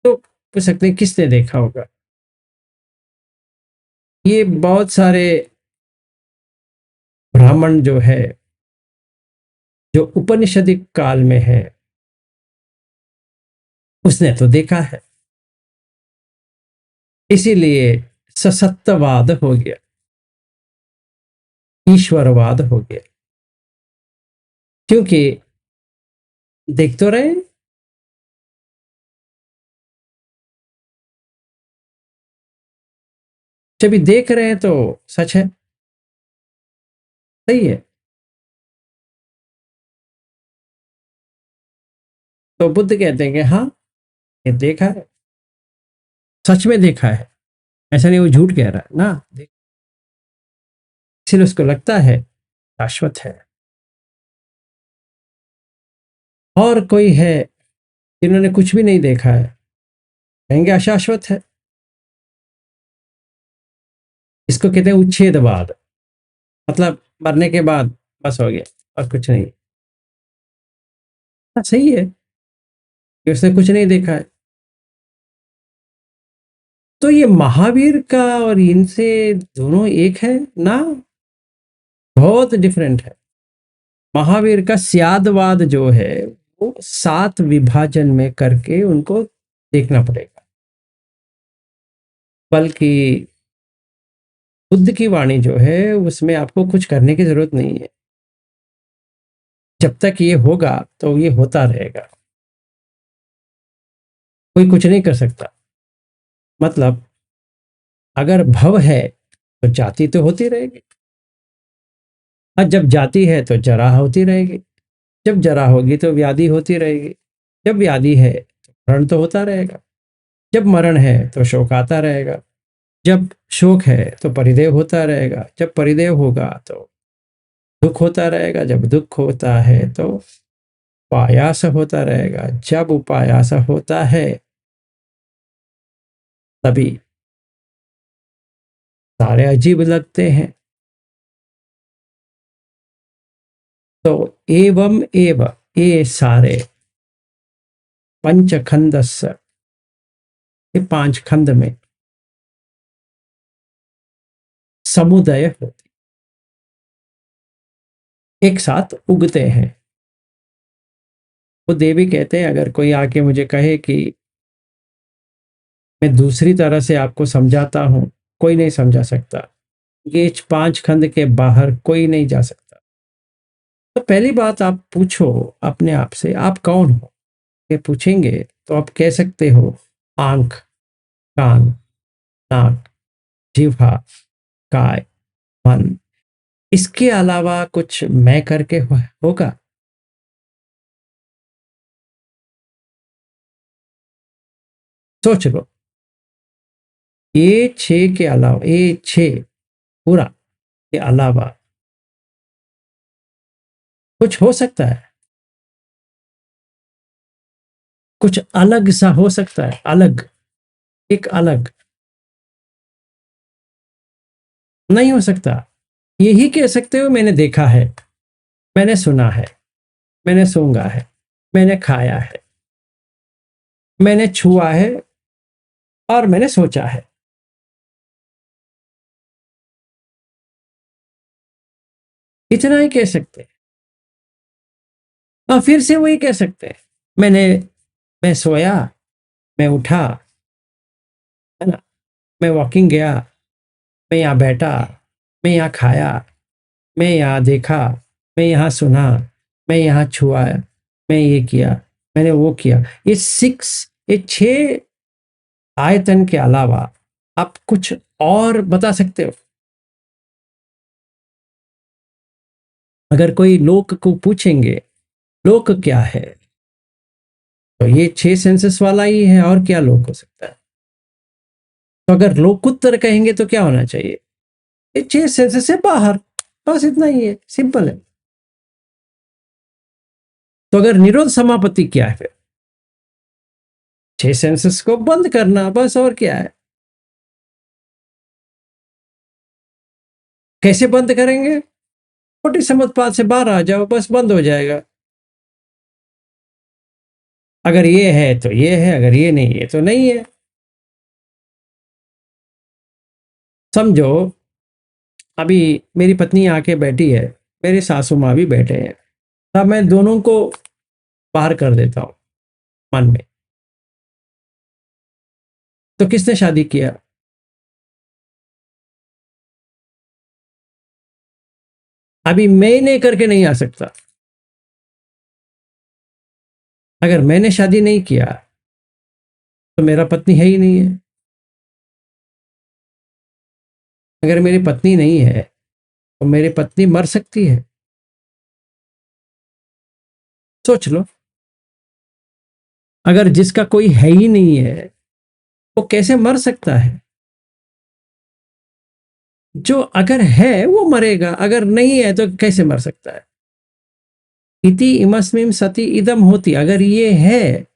[SPEAKER 1] तो पूछ सकते हैं किसने देखा होगा? ये बहुत सारे ब्राह्मण जो है, जो उपनिषदिक काल में है, उसने तो देखा है। इसीलिए ससत्यवाद हो गया, ईश्वरवाद हो गया, क्योंकि देख तो रहे हैं। जब भी देख रहे हैं तो सच है, सही है। तो बुद्ध कहते हैं कि हाँ, ये देखा है, सच में देखा है, ऐसा नहीं वो झूठ कह रहा है ना। इसलिए उसको लगता है शाश्वत है। और कोई है जिन्होंने कुछ भी नहीं देखा है, कहेंगे अशाश्वत है। इसको कहते हैं उच्छेदवाद, मतलब मरने के बाद बस हो गया और कुछ नहीं। हाँ, सही है कि उसने कुछ नहीं देखा है। तो ये महावीर का और इनसे दोनों एक है ना? बहुत डिफरेंट है। महावीर का स्यादवाद जो है, वो 7 विभाजन में करके उनको देखना पड़ेगा। बल्कि बुद्ध की वाणी जो है, उसमें आपको कुछ करने की जरूरत नहीं है। जब तक ये होगा तो ये होता रहेगा, कोई कुछ नहीं कर सकता। मतलब अगर भव है तो जाति तो होती रहेगी, और जब जाति है तो जरा होती रहेगी, जब जरा होगी तो व्याधि होती रहेगी, जब व्याधि है तो मरण तो होता रहेगा, जब मरण है तो शोक आता रहेगा, जब शोक है तो परिदेव होता रहेगा, जब परिदेव होगा तो दुख होता रहेगा, जब दुख होता है तो उपायास होता रहेगा, जब उपायास होता है तभी सारे अजीब लगते हैं। तो एवं एव, ये सारे पंचखंडस्य, ये 5 खंड में समुदय होते, एक साथ उगते हैं। वो देवी कहते हैं, अगर कोई आके मुझे कहे कि मैं दूसरी तरह से आपको समझाता हूं, कोई नहीं समझा सकता। ये 5 खंड के बाहर कोई नहीं जा सकता। तो पहली बात आप पूछो अपने आप से, आप कौन हो? ये पूछेंगे तो आप कह सकते हो आंख, कान, नाक, जिह्वा, काय, मन। इसके अलावा कुछ मैं करके होगा? सोच लो, ये 6 के अलावा, ये 6 पूरा के अलावा कुछ हो सकता है? कुछ अलग सा हो सकता है? अलग, एक अलग नहीं हो सकता। यही कह सकते हो मैंने देखा है, मैंने सुना है, मैंने सूंघा है, मैंने खाया है, मैंने छुआ है, और मैंने सोचा है। इतना ही कह सकते हैं। और फिर से वही कह सकते हैं, मैं सोया, मैं उठा, है ना, मैं वॉकिंग गया, मैं यहाँ बैठा, मैं यहाँ खाया, मैं यहाँ देखा, मैं यहाँ सुना, मैं यहाँ छुआ, मैं ये किया, मैंने वो किया। ये 6 आयतन के अलावा आप कुछ और बता सकते हो? अगर कोई लोक को पूछेंगे लोक क्या है, तो ये 6 सेंसेस वाला ही है, और क्या लोक हो सकता है? तो अगर लोकुत्तर कहेंगे तो क्या होना चाहिए? ये 6 सेंसेस से बाहर, बस इतना ही है, सिंपल है। तो अगर निरोध समापत्ति क्या है फिर? 6 सेंसेस को बंद करना, बस, और क्या है? कैसे बंद करेंगे? पटिसमुत्पाद से बाहर आ जाओ, बस बंद हो जाएगा। अगर ये है तो ये है, अगर ये नहीं है तो नहीं है। समझो अभी मेरी पत्नी आके बैठी है, मेरे सासू माँ भी बैठे हैं, तब मैं दोनों को बाहर कर देता हूँ मन में। तो किसने शादी किया? अभी मैंने करके नहीं आ सकता। अगर मैंने शादी नहीं किया तो मेरा पत्नी है ही नहीं है। अगर मेरी पत्नी नहीं है तो मेरी पत्नी मर सकती है। सोच लो, अगर जिसका कोई है ही नहीं है वो कैसे मर सकता है? जो अगर है वो मरेगा, अगर नहीं है तो कैसे मर सकता है? इति इमस्मिन् सति इदम होती, अगर ये है,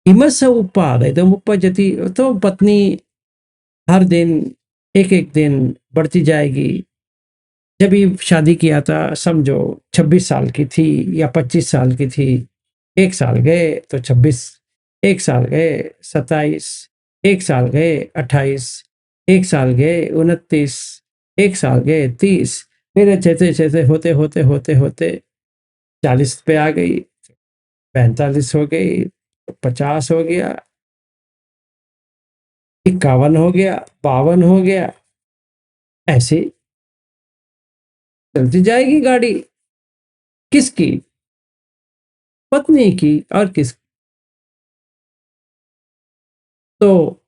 [SPEAKER 1] इमस उपाद इदम उपजति, तो पत्नी हर दिन एक एक दिन बढ़ती जाएगी। जब भी शादी किया था समझो 26 साल की थी या 25 साल की थी, 1 साल गए तो 26, 1 साल गए 27, 1 साल गए 28, 1 साल गए 29, 1 साल गए 30, फिर चलते चलते होते होते होते होते 40 पे आ गई, 45 हो गई, 50 हो गया, 51 हो गया, 52 हो गया, ऐसे चलती जाएगी गाड़ी। किसकी? पत्नी की। और किस? तो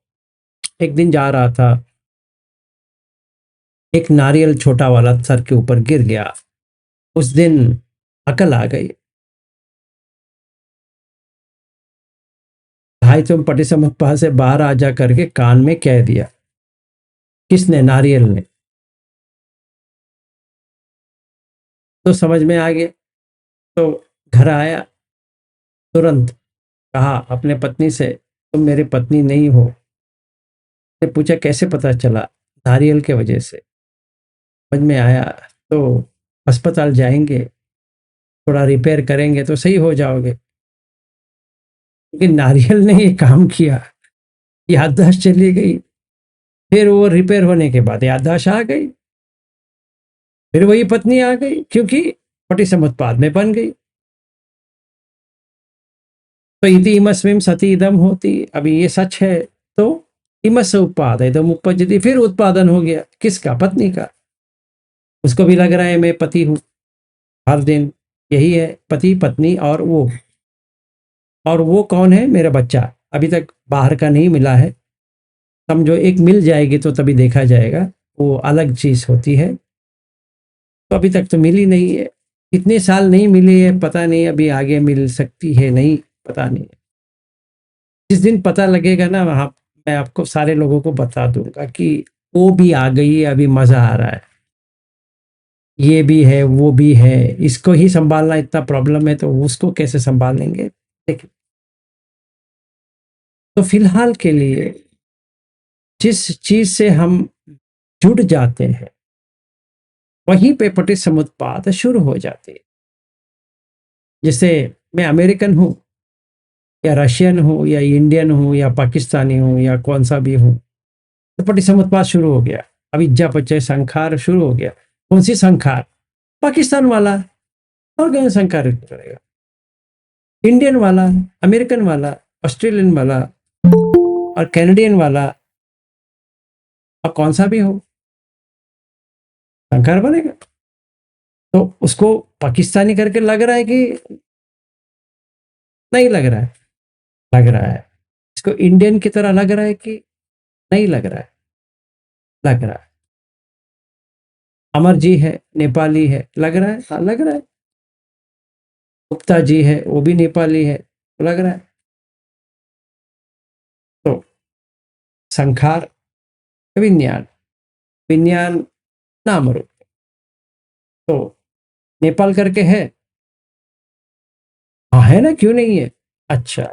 [SPEAKER 1] एक दिन जा रहा था, एक नारियल छोटा वाला सर के ऊपर गिर गया। उस दिन अकल आ गई, भाई तुम पटिसमुत्पाद से बाहर आ जा करके कान में कह दिया। किसने? नारियल ने। तो समझ में आ गया। तो घर आया, तुरंत कहा अपने पत्नी से, तुम मेरी पत्नी नहीं हो। ने पूछा कैसे पता चला? नारियल के वजह से समझ में आया। तो अस्पताल जाएंगे, थोड़ा रिपेयर करेंगे तो सही हो जाओगे। लेकिन नारियल ने ये काम किया, याददाश्त चली गई। फिर वो रिपेयर होने के बाद याददाश्त आ गई, फिर वही पत्नी आ गई, क्योंकि पटिसमुत्पाद में बन गई। तो इति इमस्मिन् सति इदम होती, अभी ये सच है तो इमस उत्पाद इदम उपजति, फिर उत्पादन हो गया। किसका? पत्नी का। उसको भी लग रहा है मैं पति हूं, हर दिन यही है, पति पत्नी और वो कौन है? मेरा बच्चा। अभी तक बाहर का नहीं मिला है, समझो एक मिल जाएगी तो तभी देखा जाएगा, वो अलग चीज होती है। तो अभी तक तो मिली नहीं है, कितने साल नहीं मिली है पता नहीं, अभी आगे मिल सकती है नहीं पता नहीं। जिस दिन पता लगेगा ना, वहां मैं आपको सारे लोगों को बता दूंगा कि वो भी आ गई है, अभी मजा आ रहा है, ये भी है वो भी है, इसको ही संभालना इतना प्रॉब्लम है तो उसको कैसे संभाल लेंगे। देखिए, तो फिलहाल के लिए जिस चीज से हम जुड़ जाते हैं वहीं पे पटिसमुत्पाद शुरू हो जाती है। जैसे मैं अमेरिकन हूं या रशियन हूं या इंडियन हूं या पाकिस्तानी हूं या कौन सा भी हूं, तो पटिसमुत्पाद शुरू हो गया। अविद्या पचय संखार शुरू हो गया। कौन सी संखार? पाकिस्तान वाला। और कौन संखार करेगा? इंडियन वाला, अमेरिकन वाला, ऑस्ट्रेलियन वाला और कैनेडियन वाला, और कौन सा भी हो, शंकर बनेगा। तो उसको पाकिस्तानी करके लग रहा है कि नहीं लग रहा है? लग रहा है। इसको इंडियन की तरह लग रहा है कि नहीं लग रहा है? लग रहा है। अमर जी है, नेपाली है, लग रहा है? हाँ लग रहा है। गुप्ता जी है, वो भी नेपाली है, लग रहा है। तो संखार, विज्ञान, विज्ञान नाम रूप, तो नेपाल करके है। हाँ है ना, क्यों नहीं है? अच्छा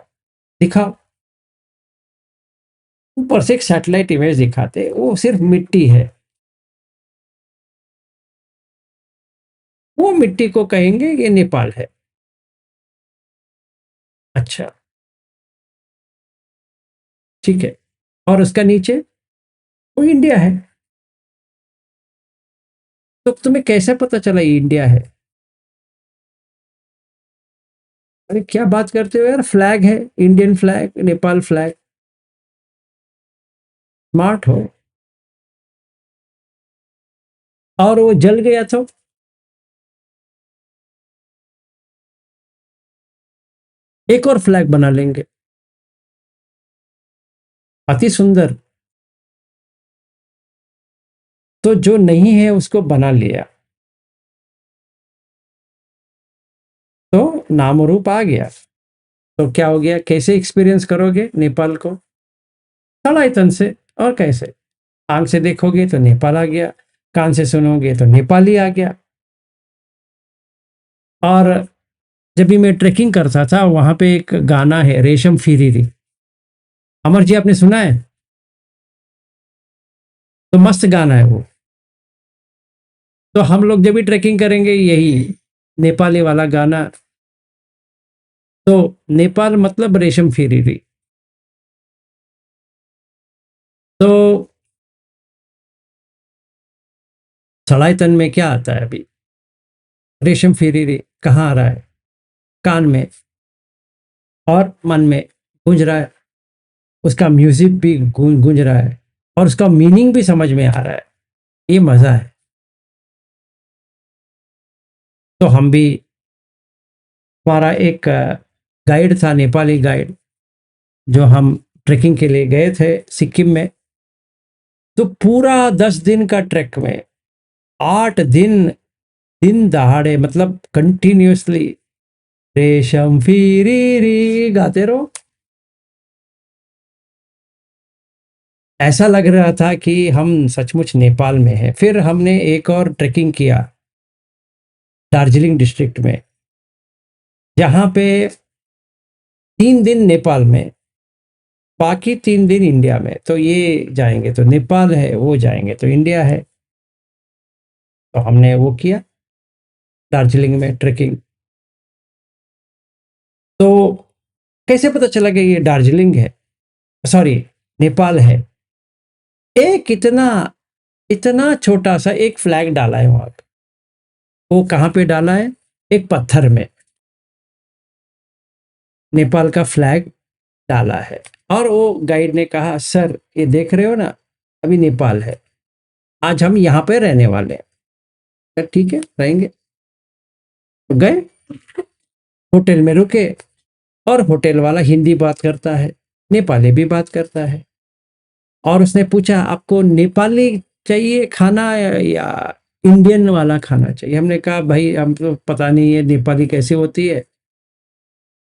[SPEAKER 1] दिखाओ। ऊपर से एक सैटेलाइट इमेज दिखाते, वो सिर्फ मिट्टी है। वो मिट्टी को कहेंगे ये नेपाल है। अच्छा ठीक है। और उसका नीचे वो इंडिया है। तो तुम्हें कैसे पता चला ये इंडिया है? अरे क्या बात करते हो यार, फ्लैग है, Indian flag, Nepal flag. Smart हो। और वो जल गया तो एक और फ्लैग बना लेंगे। अति सुंदर। तो जो नहीं है उसको बना लिया, तो नाम रूप आ गया। तो क्या हो गया? कैसे एक्सपीरियंस करोगे नेपाल को? तड़ाइतन से। और कैसे? आंख से देखोगे तो नेपाल आ गया, कान से सुनोगे तो नेपाली आ गया। और जब भी मैं ट्रेकिंग करता था, वहां पे एक गाना है, रेशम फिरीरी। अमर जी आपने सुना है? तो मस्त गाना है वो। तो हम लोग जब भी ट्रेकिंग करेंगे, यही नेपाली वाला गाना। तो नेपाल मतलब रेशम फिरीरी। तो सड़ाइतन में क्या आता है अभी? रेशम फिरीरी कहाँ आ रहा है? कान में और मन में गूंज रहा है। उसका म्यूजिक भी गूंज रहा है, और उसका मीनिंग भी समझ में आ रहा है। ये मजा है। तो हम भी, हमारा एक गाइड था, नेपाली गाइड, जो हम ट्रेकिंग के लिए गए थे सिक्किम में। तो पूरा 10 दिन का ट्रैक में 8 दिन, दिन दहाड़े, मतलब कंटिन्यूअसली रेशम फिरीरी गाते रहो। ऐसा लग रहा था कि हम सचमुच नेपाल में हैं। फिर हमने एक और ट्रेकिंग किया दार्जिलिंग डिस्ट्रिक्ट में, जहाँ पे 3 दिन नेपाल में, बाकी 3 दिन इंडिया में। तो ये जाएंगे तो नेपाल है, वो जाएंगे तो इंडिया है। तो हमने वो किया दार्जिलिंग में ट्रेकिंग। तो कैसे पता चला कि ये दार्जिलिंग है, सॉरी नेपाल है? एक इतना इतना छोटा सा एक फ्लैग डाला है वहां पे। वो कहाँ पे डाला है? एक पत्थर में नेपाल का फ्लैग डाला है। और वो गाइड ने कहा, सर ये देख रहे हो ना, अभी नेपाल है, आज हम यहाँ पे रहने वाले हैं। सर ठीक है, रहेंगे। तो गए, होटल में रुके, और होटल वाला हिंदी बात करता है, नेपाली भी बात करता है। और उसने पूछा, आपको नेपाली चाहिए खाना या इंडियन वाला खाना चाहिए? हमने कहा, भाई हम तो पता नहीं है नेपाली कैसी होती है,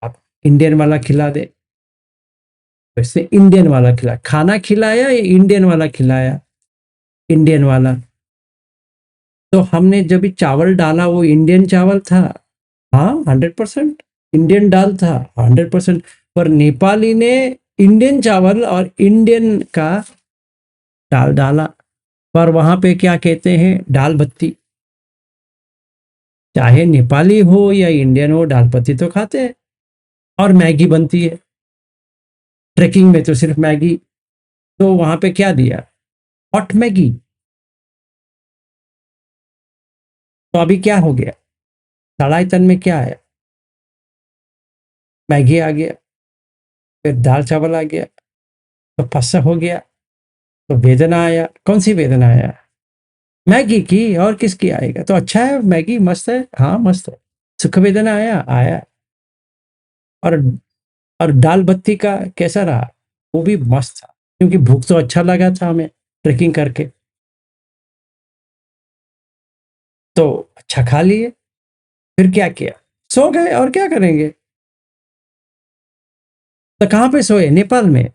[SPEAKER 1] आप इंडियन वाला खिला दे। तो इसने इंडियन वाला खिलाया। खाना खिलाया या इंडियन वाला खिलाया? इंडियन वाला। तो हमने जब भी चावल डाला, वो इंडियन चावल था। हाँ 100% इंडियन दाल था, 100%। पर नेपाली ने इंडियन चावल और इंडियन का दाल डाला। पर वहां पे क्या कहते हैं? दाल बत्ती। चाहे नेपाली हो या इंडियन हो, दाल बत्ती तो खाते हैं। और मैगी बनती है ट्रेकिंग में, तो सिर्फ मैगी। तो वहां पे क्या दिया? Hot Maggi. तो अभी क्या हो गया? सड़ाइतन में क्या है? मैगी आ गया, फिर दाल चावल आ गया, तो फस्सा हो गया, तो वेदना आया। कौन सी वेदना आया? मैगी की, और किसकी आएगा? तो अच्छा है, मैगी मस्त है, हाँ मस्त है। सुख वेदना आया, आया। और दाल बत्ती का कैसा रहा? वो भी मस्त था, क्योंकि भूख तो अच्छा लगा था हमें ट्रेकिंग करके, तो अच्छा खा लिए। फिर क्या किया? सो गए, और क्या करेंगे? तो कहाँ पे सोए? नेपाल में।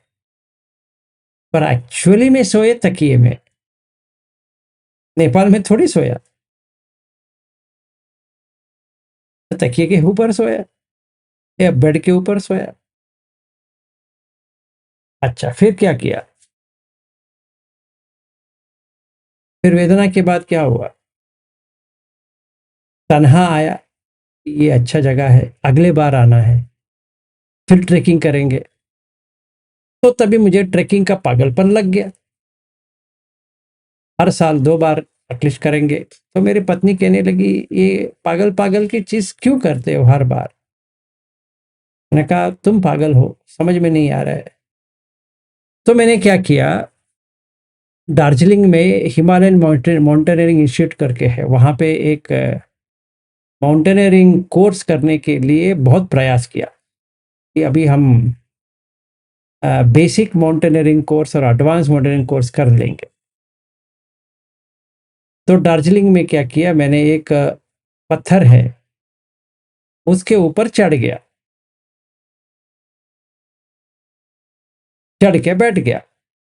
[SPEAKER 1] पर एक्चुअली में सोए तकिए में, नेपाल में थोड़ी सोया। तो तकिए के ऊपर सोया या बेड के ऊपर सोया। अच्छा, फिर क्या किया? फिर वेदना के बाद क्या हुआ? तन्हा आया, ये अच्छा जगह है, अगले बार आना है, फिर ट्रेकिंग करेंगे। तो तभी मुझे ट्रेकिंग का पागलपन लग गया। हर साल 2 बार एटलीस्ट करेंगे। तो मेरी पत्नी कहने लगी, ये पागल पागल की चीज क्यों करते हो हर बार? मैंने कहा, तुम पागल हो, समझ में नहीं आ रहा है। तो मैंने क्या किया, दार्जिलिंग में हिमालयन माउंटेनियरिंग इंस्टीट्यूट करके है, वहाँ पे एक माउंटेनियरिंग कोर्स करने के लिए बहुत प्रयास किया कि अभी हम बेसिक माउंटेनियरिंग कोर्स और एडवांस माउंटेनियरिंग कोर्स कर लेंगे। तो दार्जिलिंग में क्या किया मैंने, एक पत्थर है, उसके ऊपर चढ़ गया, चढ़ के बैठ गया।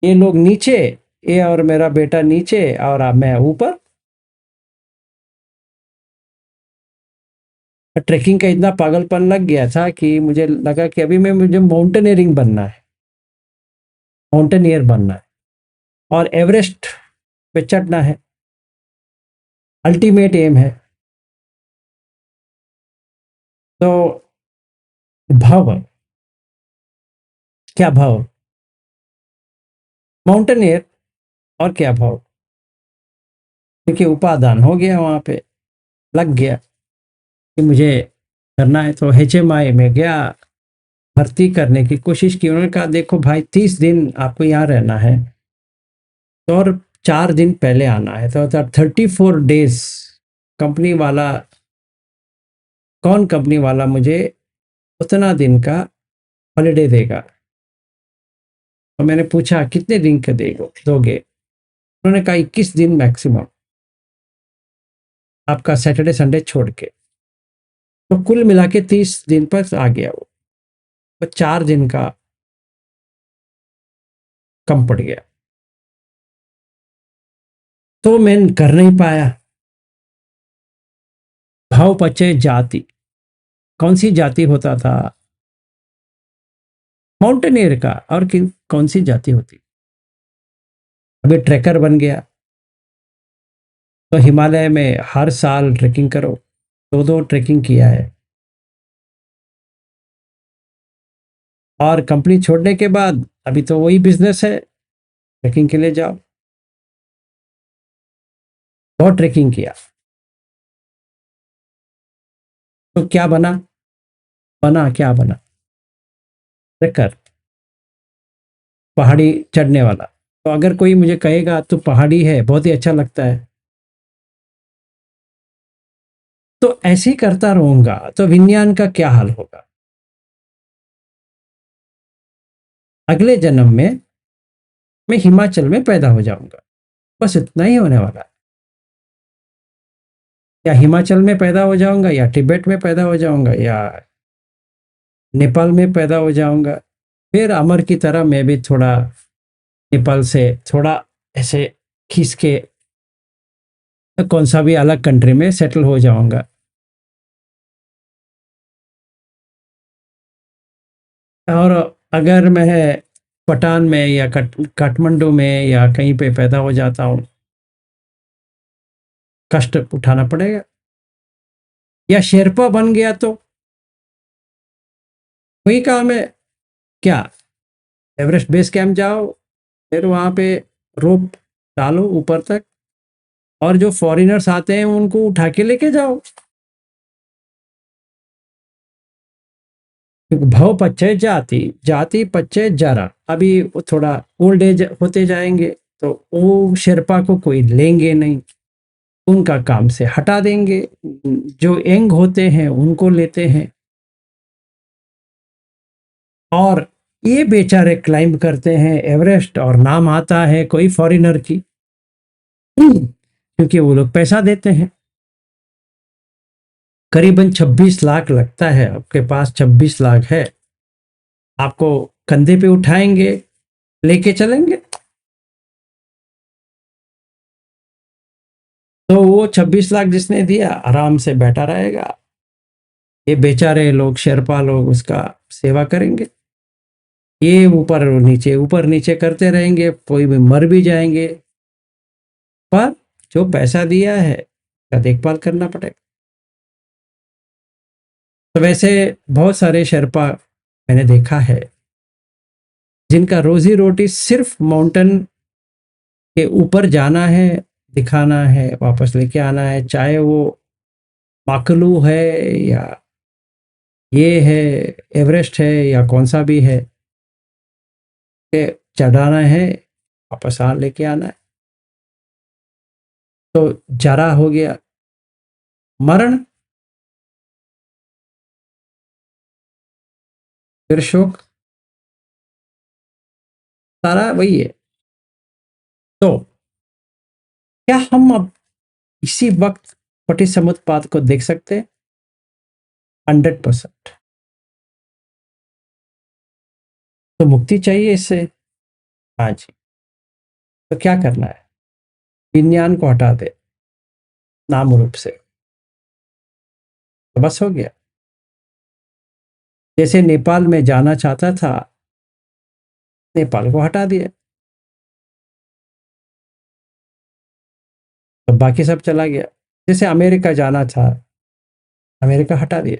[SPEAKER 1] ये लोग नीचे, ये और मेरा बेटा नीचे, और मैं ऊपर। ट्रेकिंग का इतना पागलपन लग गया था कि मुझे लगा कि अभी मैं मुझे माउंटेनियरिंग बनना है, माउंटेनियर बनना है, और एवरेस्ट पे चढ़ना है, अल्टीमेट एम है। तो भाव, क्या भाव? माउंटेनियर, और क्या भाव? क्योंकि उपादान हो गया, वहां पे लग गया कि मुझे करना है। तो HMI में गया, भर्ती करने की कोशिश की। उन्होंने कहा, देखो भाई, 30 दिन आपको यहाँ रहना है, तो और 4 दिन पहले आना है, तो 34 डेज। कंपनी वाला, कौन कंपनी वाला मुझे उतना दिन का हॉलिडे देगा? तो मैंने पूछा, कितने दिन का दोगे? उन्होंने कहा, 21 दिन मैक्सिमम, आपका सैटरडे संडे छोड़ के। तो कुल मिला के 30 दिन पर आ गया वो, तो 4 दिन का कम पड़ गया। तो मैं कर नहीं पाया। भाव पचे जाति, कौन सी जाति होता था? माउंटेनियर का, और कौन सी जाति होती? अभी ट्रैकर बन गया, तो हिमालय में हर साल ट्रैकिंग करो। 2 ट्रैकिंग किया है, और कंपनी छोड़ने के बाद अभी तो वही बिजनेस है, ट्रैकिंग के लिए जाओ। बहुत ट्रैकिंग किया। तो क्या बना? क्या बना? ट्रैकर, पहाड़ी चढ़ने वाला। तो अगर कोई मुझे कहेगा तो पहाड़ी है, बहुत ही अच्छा लगता है, तो ऐसे ही करता रहूंगा, तो विज्ञान का क्या हाल होगा? अगले जन्म में मैं हिमाचल में पैदा हो जाऊंगा, बस इतना ही होने वाला है। या हिमाचल में पैदा हो जाऊंगा, या तिब्बत में पैदा हो जाऊंगा, या नेपाल में पैदा हो जाऊंगा। फिर अमर की तरह मैं भी थोड़ा नेपाल से थोड़ा ऐसे खींच के कौन सा भी अलग कंट्री में सेटल हो जाऊंगा। और अगर मैं पठान में या काठमांडू में या कहीं पे पैदा हो जाता हूँ, कष्ट उठाना पड़ेगा। या शेरपा बन गया तो वही काम है। क्या? एवरेस्ट बेस कैंप जाओ, फिर वहाँ पे रोप डालो ऊपर तक, और जो फॉरेनर्स आते हैं उनको उठा के लेके जाओ। क्योंकि भव पच्चय जाति, जाति पच्चय जरा। अभी वो थोड़ा ओल्ड एज होते जाएंगे तो वो शेरपा को कोई लेंगे नहीं, उनका काम से हटा देंगे, जो यंग होते हैं उनको लेते हैं। और ये बेचारे क्लाइंब करते हैं एवरेस्ट और नाम आता है कोई फॉरेनर की, क्योंकि वो लोग पैसा देते हैं। करीबन 26 लाख लगता है, आपके पास 26 लाख है, आपको कंधे पे उठाएंगे, लेके चलेंगे। तो वो 26 लाख जिसने दिया आराम से बैठा रहेगा, ये बेचारे लोग शेरपा लोग उसका सेवा करेंगे, ये ऊपर नीचे करते रहेंगे, कोई भी मर भी जाएंगे, पर जो पैसा दिया है उसका देखभाल करना पड़ेगा। तो वैसे बहुत सारे शेरपा मैंने देखा है जिनका रोजी रोटी सिर्फ माउंटेन के ऊपर जाना है, दिखाना है, वापस लेके आना है, चाहे वो माकलू है या ये है एवरेस्ट है या कौन सा भी है, के चढ़ाना है, वापस लेके आना है। तो जरा हो गया, मरण, फिर शोक, सारा वही है। तो क्या हम अब इसी वक्त पटिसमुत्पाद को देख सकते हैं? 100%। तो मुक्ति चाहिए इससे। हाँ जी। तो क्या करना है? विज्ञान को हटा दे नाम रूप से, तो बस हो गया। जैसे नेपाल में जाना चाहता था, नेपाल को हटा दिया, तो बाकी सब चला गया। जैसे अमेरिका जाना था, अमेरिका हटा दिया।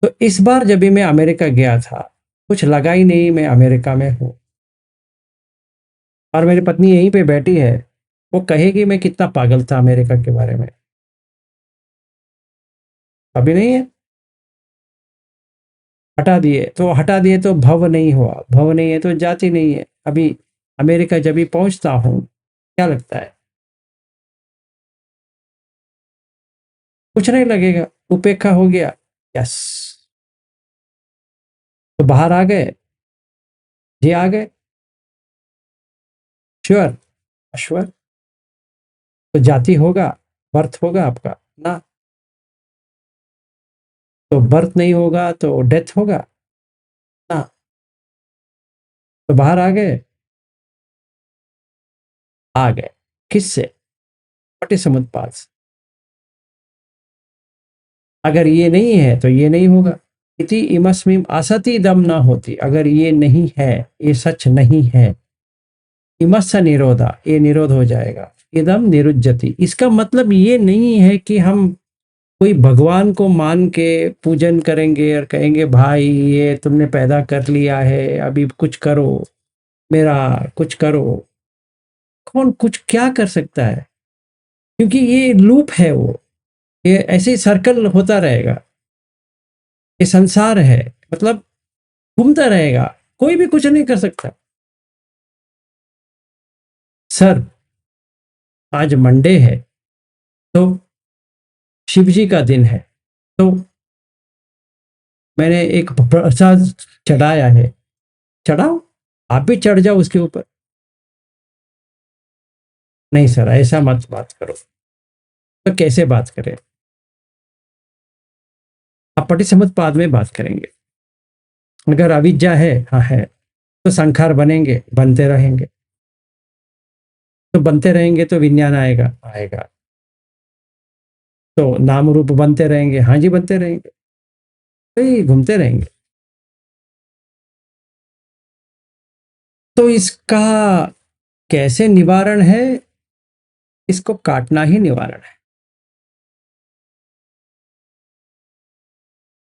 [SPEAKER 1] तो इस बार जब भी मैं अमेरिका गया था, कुछ लगा ही नहीं मैं अमेरिका में हूं। और मेरी पत्नी यहीं पे बैठी है, वो कहेगी मैं कितना पागल था अमेरिका के बारे में। अभी नहीं है, हटा दिए। तो हटा दिए तो भव नहीं हुआ, भव नहीं है तो जाति नहीं है। अभी अमेरिका जब भी पहुंचता हूं, क्या लगता है? कुछ नहीं लगेगा, उपेक्षा हो गया। यस। तो बाहर आ गए, जी आ गए, श्योर अश्वर। तो जाति होगा, बर्थ होगा आपका ना, तो बर्थ नहीं होगा तो डेथ होगा ना। तो बाहर आ गए किससे? पटिसमुत्पाद से। अगर ये नहीं है तो ये नहीं होगा। इति इमस्मिन् असति इदम न होती। अगर ये नहीं है, ये सच नहीं है, इमस्स निरोधा, ये निरोध हो जाएगा। इदम निरुज्यति, इसका मतलब ये नहीं है कि हम कोई भगवान को मान के पूजन करेंगे और कहेंगे भाई ये तुमने पैदा कर लिया है, अभी कुछ करो, मेरा कुछ करो। कौन कुछ क्या कर सकता है? क्योंकि ये लूप है, वो ये ऐसे ही सर्कल होता रहेगा। ये संसार है, मतलब घूमता रहेगा, कोई भी कुछ नहीं कर सकता। सर आज मंडे है तो शिव जी का दिन है, तो मैंने एक प्रसाद चढ़ाया है, चढ़ाओ, आप भी चढ़ जाओ उसके ऊपर। नहीं सर ऐसा मत बात करो। तो कैसे बात करें? आप पटिसमुत्पाद में बात करेंगे। अगर अविद्या है, हाँ है, तो संखार बनेंगे, बनते रहेंगे। तो बनते रहेंगे तो विज्ञान आएगा, आएगा। तो नाम रूप बनते रहेंगे, हाँ जी बनते रहेंगे, तो ये घूमते रहेंगे। तो इसका कैसे निवारण है? इसको काटना ही निवारण है।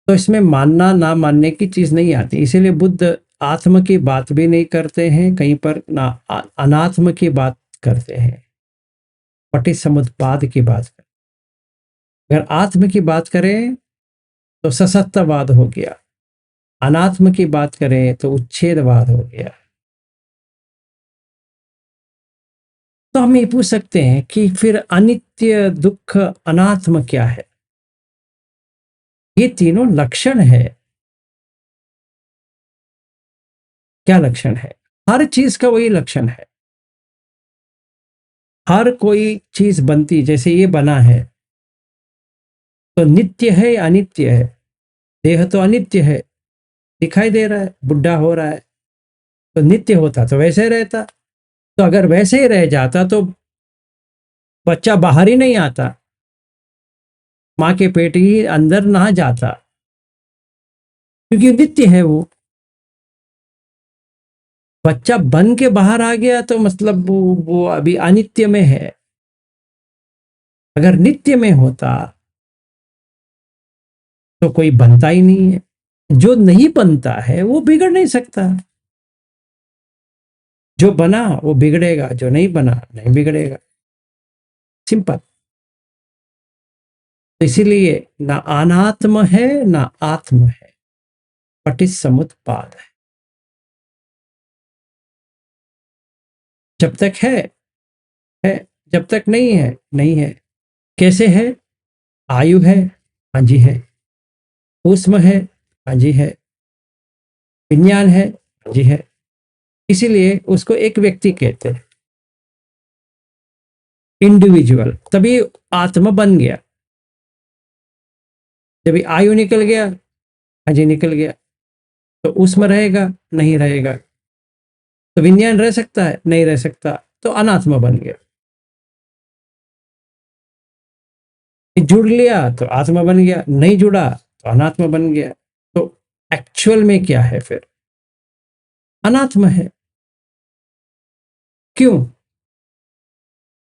[SPEAKER 1] तो इसमें मानना ना मानने की चीज नहीं आती। इसीलिए बुद्ध आत्म की बात भी नहीं करते हैं, कहीं पर ना अनात्म की बात करते हैं, पटिसमुत्पाद की बात करते। अगर आत्म की बात करें तो ससत्यवाद हो गया। अनात्म की बात करें तो उच्छेदवाद हो गया। तो हम ये पूछ सकते हैं कि फिर अनित्य, दुख, अनात्म क्या है? ये तीनों लक्षण है। क्या लक्षण है? हर चीज का वही लक्षण है। हर कोई चीज बनती, जैसे ये बना है तो नित्य है या अनित्य है? देह तो अनित्य है, दिखाई दे रहा है, बुढ़ा हो रहा है। तो नित्य होता तो वैसे रहता। तो अगर वैसे ही रह जाता तो बच्चा बाहर ही नहीं आता, माँ के पेट ही अंदर ना जाता, क्योंकि नित्य है वो। बच्चा बन के बाहर आ गया तो मतलब वो अभी अनित्य में है। अगर नित्य में होता तो कोई बनता ही नहीं है। जो नहीं बनता है वो बिगड़ नहीं सकता। जो बना वो बिगड़ेगा, जो नहीं बना नहीं बिगड़ेगा। सिंपल। तो इसीलिए ना अनात्म है ना आत्म है, पटिसमुत्पाद है। जब तक है, जब तक नहीं है नहीं है। कैसे है? आयु है, हाँ जी है। ऊष्म है, हाँ जी है। विज्ञान है, हाँ जी है। इसीलिए उसको एक व्यक्ति कहते हैं, इंडिविजुअल। तभी आत्मा बन गया। जब आयु निकल गया, हाँ जी निकल गया, तो ऊष्म रहेगा नहीं रहेगा। तो विज्ञान रह सकता है नहीं रह सकता, तो अनात्मा बन गया। जुड़ लिया तो आत्मा बन गया, नहीं जुड़ा तो अनात्मा बन गया। तो एक्चुअल में क्या है फिर? अनात्मा है। क्यों?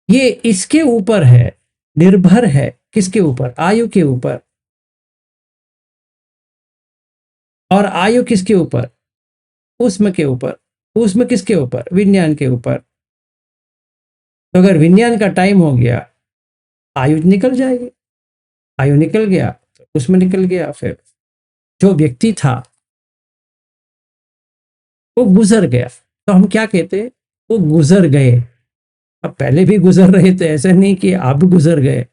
[SPEAKER 1] ये इसके ऊपर है, निर्भर है। किसके ऊपर? आयु के ऊपर। और आयु किसके ऊपर? ऊष्म के ऊपर। ऊष्म किसके ऊपर? विज्ञान के ऊपर। तो अगर विज्ञान का टाइम हो गया, आयु निकल जाएगी। आयु निकल गया तो ऊष्म निकल गया। फिर जो व्यक्ति था वो गुजर गया। तो हम क्या कहते हैं? वो गुजर गए। अब पहले भी गुजर रहे थे, ऐसा नहीं कि अब गुजर गए।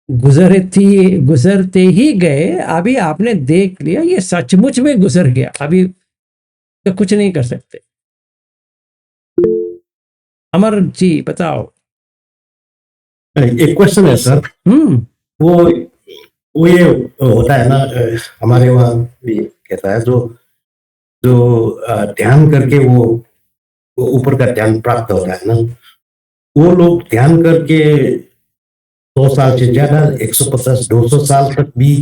[SPEAKER 1] गुजरते ही गए। अभी आपने देख लिया ये सचमुच में गुजर गया, अभी तो कुछ नहीं कर सकते। अमर जी बताओ।
[SPEAKER 4] एक क्वेश्चन है सर। वो वो ये होता है ना, हमारे वहाँ भी कहता है, जो जो ध्यान करके वो ऊपर का ध्यान प्राप्त होता है ना, वो लोग ध्यान करके 100 साल से ज्यादा, 150 200 साल तक भी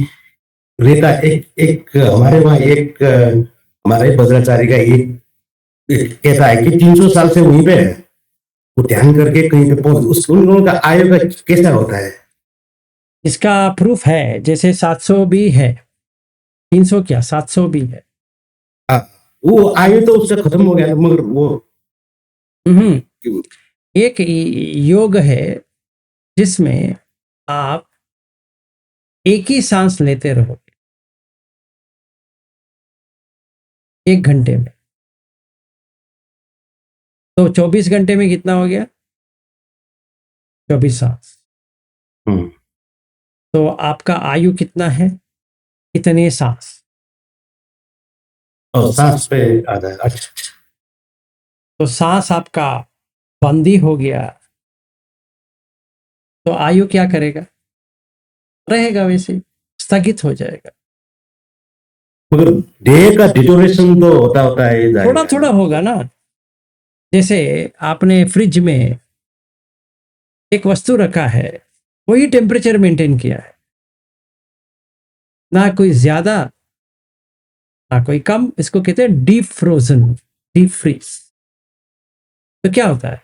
[SPEAKER 4] रहता है। एक एक हमारे वहाँ एक हमारे भद्राचार्य का एक कहता है कि 300 साल से वहीं पे है, वो ध्यान करके कहीं पे पहुंच। उस उन लोगों का आयु का कैसा होता है?
[SPEAKER 1] इसका प्रूफ है, जैसे 700 भी है, 300 क्या 700 भी है।
[SPEAKER 4] हाँ, वो आयु तो उससे खत्म हो गया, मगर वो
[SPEAKER 1] एक योग है जिसमें आप एक ही सांस लेते रहोगे 1 घंटे में। तो 24 घंटे में कितना हो गया? 24 सांस। तो आपका आयु कितना है? कितने सांस?
[SPEAKER 4] और सांस पे आधा। अच्छा,
[SPEAKER 1] तो सांस आपका बंदी हो गया तो आयु क्या करेगा? रहेगा वैसे, स्थगित हो जाएगा।
[SPEAKER 4] मगर देह का डिटोरेशन तो होता है, ये
[SPEAKER 1] थोड़ा थोड़ा होगा ना। जैसे आपने फ्रिज में एक वस्तु रखा है, वही टेम्परेचर मेंटेन किया है, ना कोई ज्यादा ना कोई कम। इसको कहते हैं डीप फ्रोजन, डीप फ्रीज। तो क्या होता है?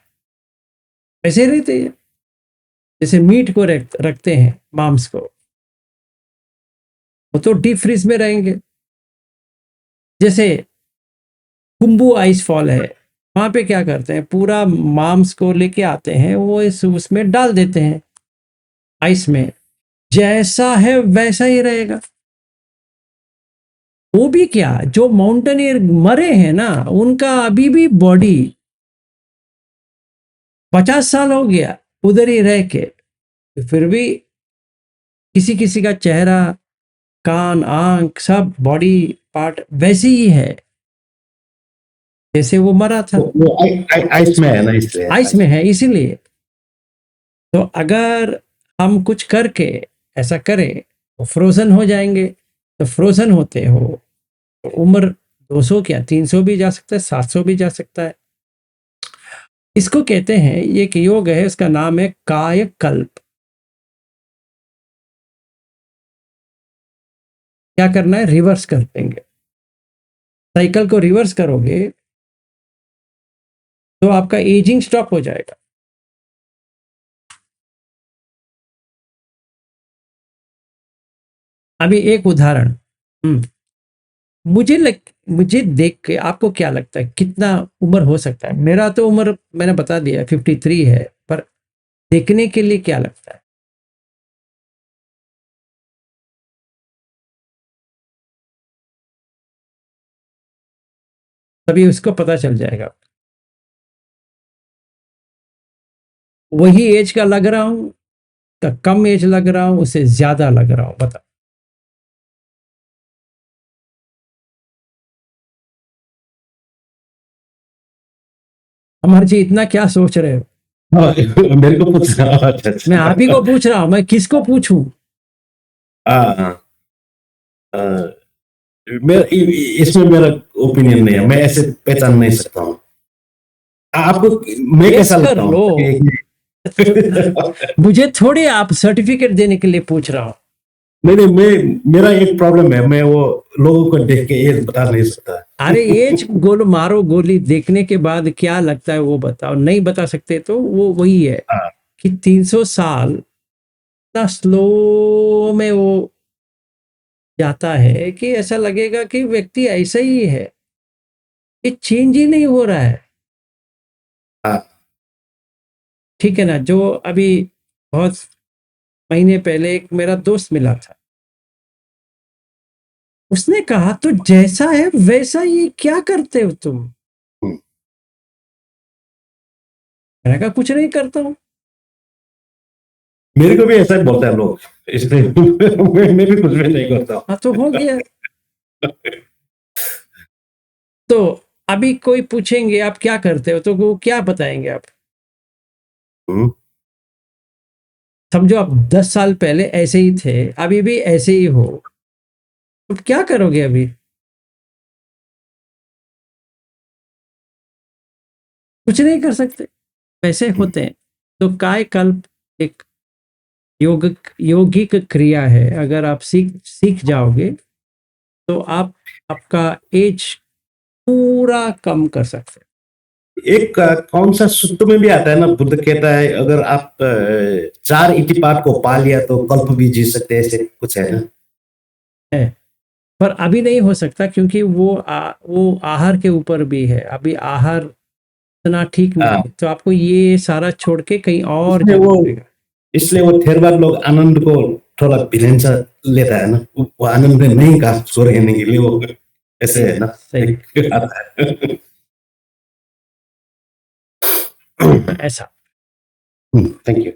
[SPEAKER 1] ऐसे ही रहते हैं। जैसे मीट को रखते हैं, मांस को, वो तो डीप फ्रीज में रहेंगे। जैसे कुंभू आइस फॉल है, वहां पे क्या करते हैं? पूरा मांस को लेके आते हैं, वो उसमें डाल देते हैं आइस में। जैसा है वैसा ही रहेगा। वो भी क्या, जो माउंटेनियर मरे हैं ना, उनका अभी भी बॉडी 50 साल हो गया उधर ही रह के, फिर भी किसी किसी का चेहरा, कान, आंख, सब बॉडी पार्ट वैसे ही है जैसे वो मरा था।
[SPEAKER 4] वो आइस में है ना, इसलिए
[SPEAKER 1] आइस में है इसीलिए। तो अगर हम कुछ करके ऐसा करें तो फ्रोजन हो जाएंगे। तो फ्रोजन होते हो तो उम्र 200 क्या 300 भी जा सकता है, 700 भी जा सकता है। इसको कहते हैं, ये एक योग है, इसका नाम है कायकल्प। क्या करना है, रिवर्स कर देंगे। साइकिल को रिवर्स करोगे तो आपका एजिंग स्टॉप हो जाएगा। अभी एक उदाहरण, मुझे देख के आपको क्या लगता है कितना उम्र हो सकता है? मेरा तो उम्र मैंने बता दिया 53 है, पर देखने के लिए क्या लगता है? तभी उसको पता चल जाएगा। वही एज का लग रहा हूं, का कम एज लग रहा हूं, उससे ज्यादा लग रहा हूं, बता। अमर जी, इतना क्या सोच रहे हो?
[SPEAKER 4] हाँ, मेरे को पूछ रहा। अच्छा
[SPEAKER 1] मैं
[SPEAKER 4] अच्छा।
[SPEAKER 1] आप ही को पूछ रहा हूं, मैं किसको पूछूं?
[SPEAKER 4] हाँ हाँ। अ, इसमें मेरा ओपिनियन नहीं है, मैं ऐसे पहचान नहीं सकता हूँ। आपको मैं
[SPEAKER 1] गेस
[SPEAKER 4] कैसा
[SPEAKER 1] कर
[SPEAKER 4] लगता हूँ
[SPEAKER 1] लो।
[SPEAKER 4] नहीं
[SPEAKER 1] मुझे थोड़ी आप सर्टिफिकेट देने के लिए पूछ रहा हूं।
[SPEAKER 4] नहीं, मैं मेरा एक प्रॉब्लम है, मैं वो लोगों को देख के ये बता नहीं सकता।
[SPEAKER 1] अरे एज गोल मारो गोली, देखने के बाद क्या लगता है वो बताओ। नहीं बता सकते तो वो वही है
[SPEAKER 4] हाँ
[SPEAKER 1] कि 300 साल इतना स्लो में वो जाता है कि ऐसा लगेगा कि व्यक्ति ऐसा ही है, ये चेंज ही नहीं हो रहा है।
[SPEAKER 4] हाँ।
[SPEAKER 1] ठीक है ना? जो अभी बहुत महीने पहले एक मेरा दोस्त मिला था, उसने कहा तो जैसा है वैसा ही, क्या करते हो तुम?
[SPEAKER 4] हम्म।
[SPEAKER 1] मैंने कहा कुछ नहीं करता हूं।
[SPEAKER 4] मेरे को भी ऐसा ही बोलते हैं लोग, इसलिए मैं भी कुछ भी नहीं करता हूँ।
[SPEAKER 1] हाँ तो हो गया। तो अभी कोई पूछेंगे आप क्या करते हो, तो वो क्या बताएंगे आप?
[SPEAKER 4] हम्म।
[SPEAKER 1] समझो आप 10 साल पहले ऐसे ही थे, अभी भी ऐसे ही हो, तो क्या करोगे अभी? कुछ नहीं कर सकते, वैसे होते हैं। तो कायकल्प एक योगिक क्रिया है। अगर आप सीख सीख जाओगे तो आप आपका एज पूरा कम कर सकते हैं।
[SPEAKER 4] एक कौन सा सूत्र में भी आता है ना, बुद्ध कहता है अगर आप 4 इंची पाद को पा लिया तो कल्प भी जी सकते हैं, ऐसे कुछ है ना।
[SPEAKER 1] है, पर अभी नहीं हो सकता क्योंकि वो आहार के ऊपर भी है। अभी आहार इतना ठीक नहीं
[SPEAKER 4] हाँ,
[SPEAKER 1] है, तो आपको ये सारा छोड़ के कहीं और
[SPEAKER 4] इसलिए
[SPEAKER 1] जाना
[SPEAKER 4] वो
[SPEAKER 1] पड़ेगा।
[SPEAKER 4] इसलिए वो थेरवाद लोग आनंद को थोड़ा विलेन सा लेता है ना, वो आनंद में नहीं कहा सो रहने के लिए, वो ऐसे है ना,
[SPEAKER 1] सही,
[SPEAKER 4] एक आता है।
[SPEAKER 1] ऐसा।
[SPEAKER 4] Thank you.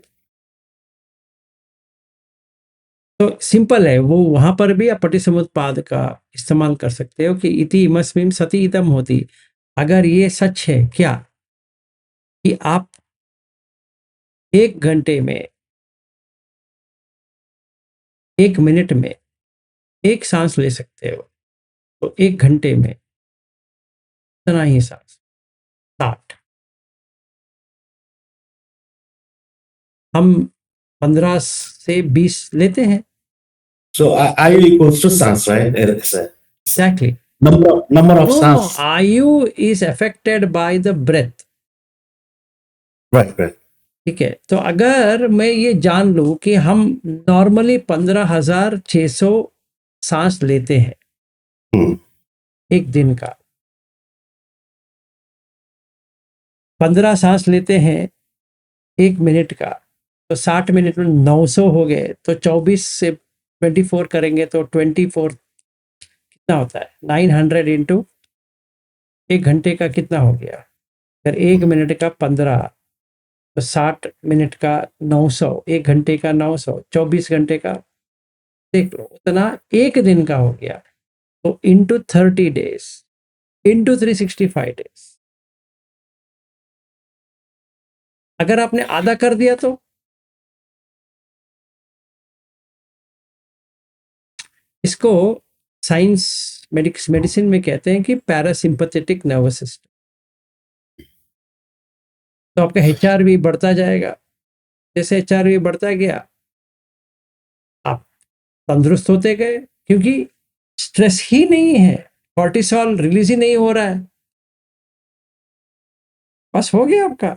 [SPEAKER 1] तो सिंपल है वो, वहां पर भी आप पटिसमुत्पाद का इस्तेमाल कर सकते हो कि इति इमस्मिन् सति इदं होति। अगर ये सच है क्या कि आप 1 घंटे में, 1 मिनट में एक सांस ले सकते हो, तो 1 घंटे में इतना ही सांस, 60। हम 15 से 20 लेते हैं।
[SPEAKER 4] So आयु इक्वल्स टू सांस, राइट? ऐसा
[SPEAKER 1] exactly.
[SPEAKER 4] Number of
[SPEAKER 1] no no,
[SPEAKER 4] सांस।
[SPEAKER 1] आयु is affected by the breath.
[SPEAKER 4] Right right.
[SPEAKER 1] ठीक है, तो अगर मैं ये जान लूं कि हम नॉर्मली 15,600 सांस लेते हैं एक दिन का, 15 सांस लेते हैं 1 मिनट का, तो 60 मिनट में 900 हो गए, तो 24 से 24 करेंगे तो 24 कितना होता है? 900 इंटू 1 घंटे का कितना हो गया? फिर 1 मिनट का 15, तो 60 मिनट का 900, 1 घंटे का 900, 24 घंटे का देख लो, उतना 1 दिन का हो गया। तो इंटू 30 डेज, इंटू 365 डेज। अगर आपने आधा कर दिया तो इसको साइंस मेडिसिन में कहते हैं कि पैरासिम्पथेटिक नर्वस सिस्टम। तो आपका एचआरवी बढ़ता जाएगा। जैसे एचआरवी बढ़ता गया, आप तंदुरुस्त होते गए, क्योंकि स्ट्रेस ही नहीं है, कॉर्टिसोल रिलीज ही नहीं हो रहा है, बस हो गया आपका।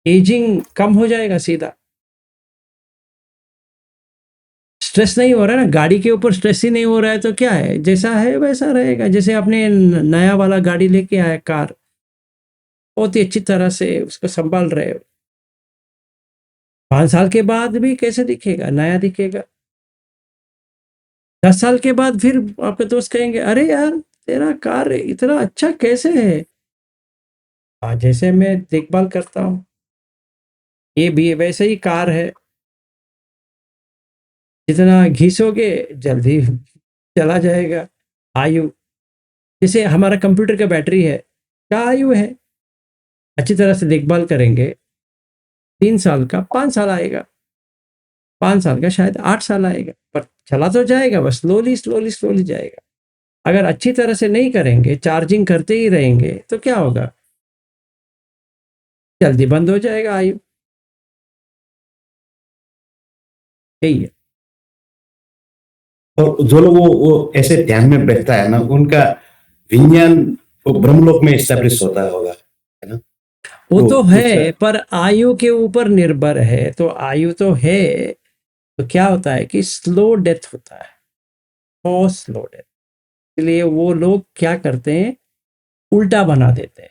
[SPEAKER 1] एजिंग कम हो जाएगा सीधा। स्ट्रेस नहीं हो रहा है ना, गाड़ी के ऊपर स्ट्रेस ही नहीं हो रहा है, तो क्या है, जैसा है वैसा रहेगा। जैसे आपने नया वाला गाड़ी लेके आया, कार, बहुत ही अच्छी तरह से उसको संभाल रहे हो, 5 साल के बाद भी कैसे दिखेगा? नया दिखेगा। 10 साल के बाद फिर आपके दोस्त कहेंगे, अरे यार तेरा कार इतना अच्छा कैसे है? जैसे मैं देखभाल करता हूँ, ये भी वैसे ही कार है, जितना घिसोगे जल्दी चला जाएगा। आयु, जैसे हमारा कंप्यूटर का बैटरी है, क्या आयु है? अच्छी तरह से देखभाल करेंगे, 3 साल का 5 साल आएगा, 5 साल का शायद 8 साल आएगा, पर चला तो जाएगा, बस स्लोली स्लोली स्लोली जाएगा। अगर अच्छी तरह से नहीं करेंगे, चार्जिंग करते ही रहेंगे, तो क्या होगा? जल्दी बंद हो जाएगा आयु। यही है।
[SPEAKER 4] और जो लोग वो ऐसे ध्यान में बैठता है ना, उनका विज्ञान वो ब्रह्मलोक में स्टैब्लिश होता होगा, है ना?
[SPEAKER 1] वो तो है,
[SPEAKER 4] कुछ
[SPEAKER 1] पर आयु के ऊपर निर्भर है। तो आयु तो है, तो क्या होता है कि स्लो डेथ होता है, बहुत स्लो डेथ। इसलिए वो लोग क्या करते हैं, उल्टा बना देते हैं।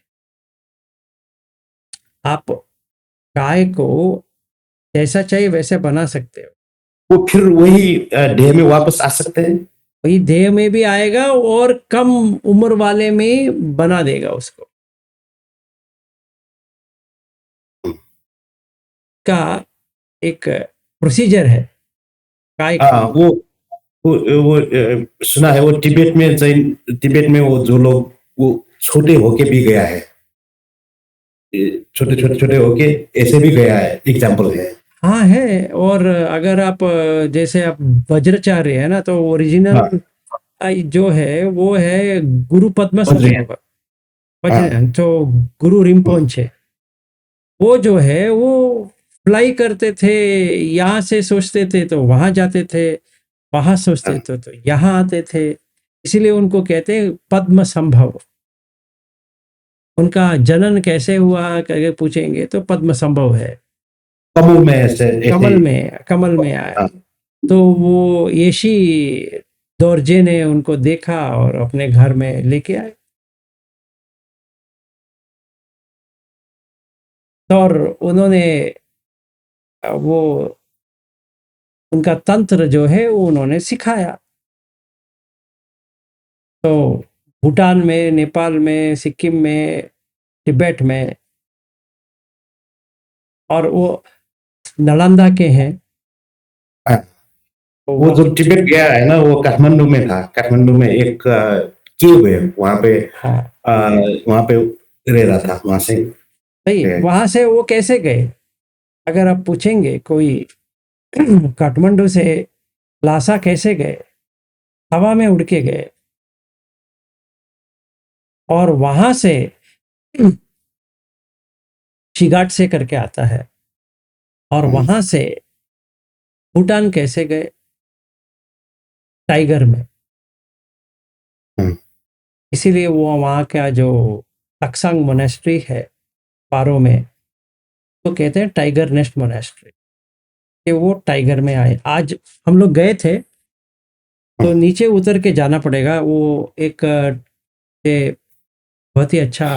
[SPEAKER 1] आप गाय को जैसा चाहिए वैसे बना सकते हो,
[SPEAKER 4] वो फिर वही देह में वापस आ सकते हैं।
[SPEAKER 1] वही देह में भी आएगा और कम उम्र वाले में बना देगा उसको। का एक प्रोसीजर है गाय का।
[SPEAKER 4] हाँ, वो सुना है, वो तिब्बत में, जैन तिब्बत में वो जो लोग वो छोटे होके भी गया है, छोटे छोटे छोटे होके ऐसे भी गया है, एग्जाम्पल है।
[SPEAKER 1] हाँ है। और अगर आप जैसे आप वज्राचार्य है ना, तो ओरिजिनल
[SPEAKER 4] हाँ,
[SPEAKER 1] जो है वो है गुरु पद्म
[SPEAKER 4] वज्रयान।
[SPEAKER 1] संभव,
[SPEAKER 4] हाँ,
[SPEAKER 1] तो गुरु रिम्पोंचे, वो जो है वो फ्लाई करते थे। यहाँ से सोचते थे तो वहां जाते थे, वहां सोचते
[SPEAKER 4] हाँ,
[SPEAKER 1] थे तो यहाँ आते थे। इसीलिए उनको कहते हैं पद्म संभव। उनका जनन कैसे हुआ करके पूछेंगे तो पद्म संभव है,
[SPEAKER 4] कमल में ऐसे ऐसे।
[SPEAKER 1] कमल में आया।
[SPEAKER 4] हाँ,
[SPEAKER 1] तो वो येशी दोरजे ने उनको देखा और अपने घर में लेके आए। और उन्होंने वो उनका तंत्र जो है वो उन्होंने सिखाया। तो भूटान में, नेपाल में, सिक्किम में, तिब्बत में, और वो नालंदा के हैं।
[SPEAKER 4] हाँ।
[SPEAKER 1] तो
[SPEAKER 4] वो जो तिब्बत गया है ना, वो काठमांडू में था। काठमांडू में एक केव है, वहां पे
[SPEAKER 1] हाँ
[SPEAKER 4] वहां पे रह रहा था, वहां से
[SPEAKER 1] सही।
[SPEAKER 4] गए।
[SPEAKER 1] वहां से वो कैसे गए? अगर आप पूछेंगे कोई काठमांडू से लासा कैसे गए, हवा में उड़ के गए, और वहां से शिगाट से करके आता है, और वहां से भूटान कैसे गए, टाइगर में।
[SPEAKER 4] हम्म,
[SPEAKER 1] इसीलिए वो वहाँ का जो तक्सांग मोनेस्ट्री है पारो में, तो कहते हैं टाइगर नेस्ट मोनेस्ट्री, कि वो टाइगर में आए। आज हम लोग गए थे, तो नीचे उतर के जाना पड़ेगा। वो एक ये बहुत ही अच्छा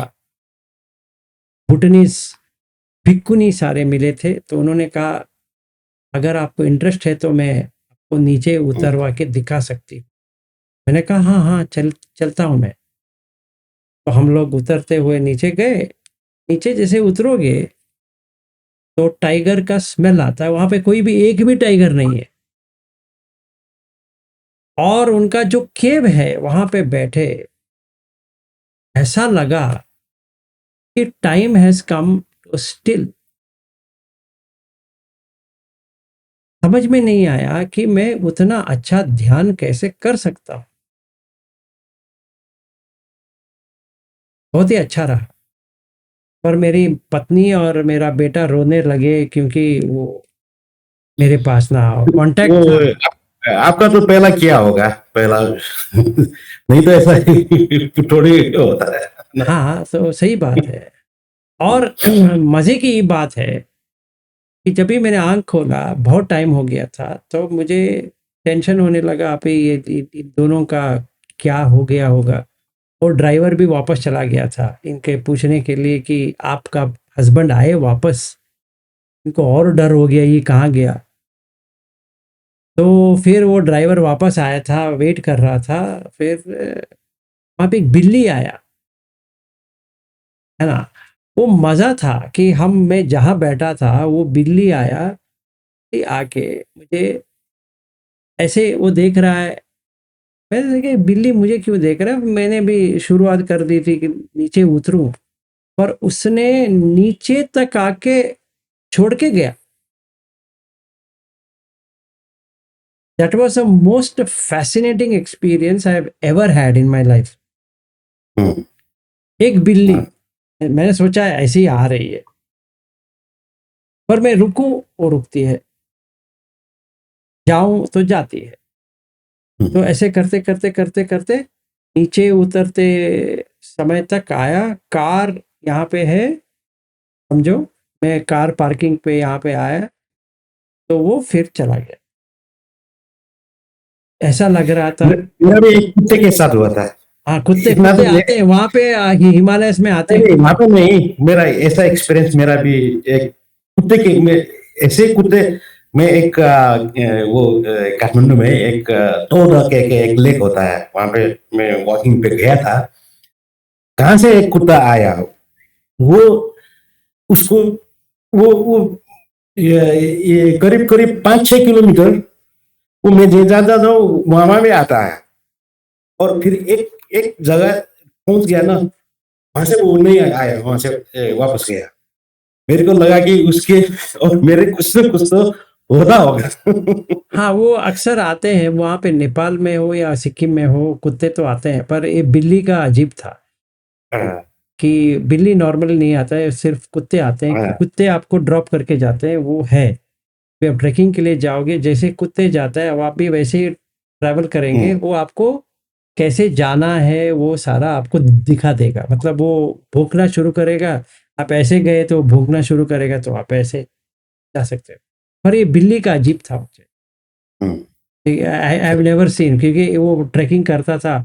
[SPEAKER 1] भूटानीज भिक्खुनी सारे मिले थे, तो उन्होंने कहा अगर आपको इंटरेस्ट है तो मैं आपको नीचे उतरवा के दिखा सकती हूँ। मैंने कहा हाँ हाँ चलता हूँ मैं। तो हम लोग उतरते हुए नीचे गए। नीचे जैसे उतरोगे तो टाइगर का स्मेल आता है, वहां पे कोई भी एक भी टाइगर नहीं है, और उनका जो केव है वहां पे बैठे ऐसा लगा कि time has come to still. समझ में नहीं आया कि मैं उतना अच्छा ध्यान कैसे कर सकता हूं। बहुत ही अच्छा रहा। पर मेरी पत्नी और मेरा बेटा रोने लगे क्योंकि वो मेरे पास ना कांटेक्ट
[SPEAKER 4] वो
[SPEAKER 1] था।
[SPEAKER 4] आपका तो पहला किया होगा पहला। नहीं तो ऐसा ही थोड़ी होता है ना।
[SPEAKER 1] हाँ हाँ, तो सही बात है। और मजे की ये बात है कि जब भी मैंने आंख खोला, बहुत टाइम हो गया था, तो मुझे टेंशन होने लगा पे ये दोनों का क्या हो गया होगा। और ड्राइवर भी वापस चला गया था इनके पूछने के लिए कि आपका हस्बैंड आए वापस। इनको और डर हो गया ये कहाँ गया। तो फिर वो ड्राइवर वापस आया था, वेट कर रहा था। फिर वहाँ पे एक बिल्ली आया, है ना। वो मज़ा था कि मैं जहाँ बैठा था वो बिल्ली आया, ये आके मुझे ऐसे वो देख रहा है। मैंने देखा बिल्ली मुझे क्यों देख रहा है। मैंने भी शुरुआत कर दी थी कि नीचे उतरूं, पर उसने नीचे तक आके छोड़ के गया। That was the most fascinating experience I have ever had in my life.
[SPEAKER 4] Hmm,
[SPEAKER 1] एक बिल्ली, मैंने सोचा ऐसे ही आ रही है, पर मैं रुकूं वो रुकती है, जाऊं तो जाती है। तो ऐसे करते करते करते करते नीचे उतरते समय तक आया। कार यहाँ पे है, समझो। मैं कार पार्किंग पे यहाँ पे आया, तो वो फिर चला गया। ऐसा लग रहा था।
[SPEAKER 4] मेरा भी एक कुत्ते के साथ हुआ था।
[SPEAKER 1] हाँ, कुत्ते
[SPEAKER 4] इतना
[SPEAKER 1] कुत्ते
[SPEAKER 4] तो
[SPEAKER 1] आते हैं वहां पे, हिमालयस में आते
[SPEAKER 4] नहीं
[SPEAKER 1] हैं
[SPEAKER 4] नहीं,
[SPEAKER 1] कुत्ते।
[SPEAKER 4] वहां पे नहीं। मेरा ऐसा एक्सपीरियंस मेरा भी एक कुत्ते के में ऐसे कुत्ते में एक वो काठमांडू में एक तोड़ा के एक लेक होता है, वहां पे मैं वॉकिंग पे गया था। कहाँ से एक कुत्ता आया, वो उसको वो ये करीब करीब 5-6 किलोमीटर वो मैं जे जाता था वहां में आता है। और फिर एक एक जगह पहुंच गया ना, वहां से वो नहीं आया, वहां से वापस गया। मेरे को लगा कि उसके और मेरे कुछ तो होता होगा।
[SPEAKER 1] हाँ, वो अक्सर आते हैं वहां पे, नेपाल में हो या सिक्किम में हो, कुत्ते तो आते हैं। पर ये बिल्ली का अजीब था
[SPEAKER 4] हाँ,
[SPEAKER 1] कि बिल्ली नॉर्मली नहीं आता है, सिर्फ कुत्ते आते हैं।
[SPEAKER 4] हाँ,
[SPEAKER 1] कुत्ते आपको ड्रॉप करके जाते हैं, वो है। भी आप ट्रैकिंग के लिए जाओगे, जैसे कुत्ते जाता है अब आप भी वैसे ही ट्रैवल करेंगे।
[SPEAKER 4] हम्म,
[SPEAKER 1] वो आपको कैसे जाना है वो सारा आपको दिखा देगा। मतलब वो भौंकना शुरू करेगा, आप ऐसे गए तो भौंकना शुरू करेगा, तो आप ऐसे जा सकते हो। पर ये बिल्ली का अजीब था मुझे।
[SPEAKER 4] हम्म,
[SPEAKER 1] आई हैव नेवर सीन, क्योंकि वो ट्रैकिंग करता था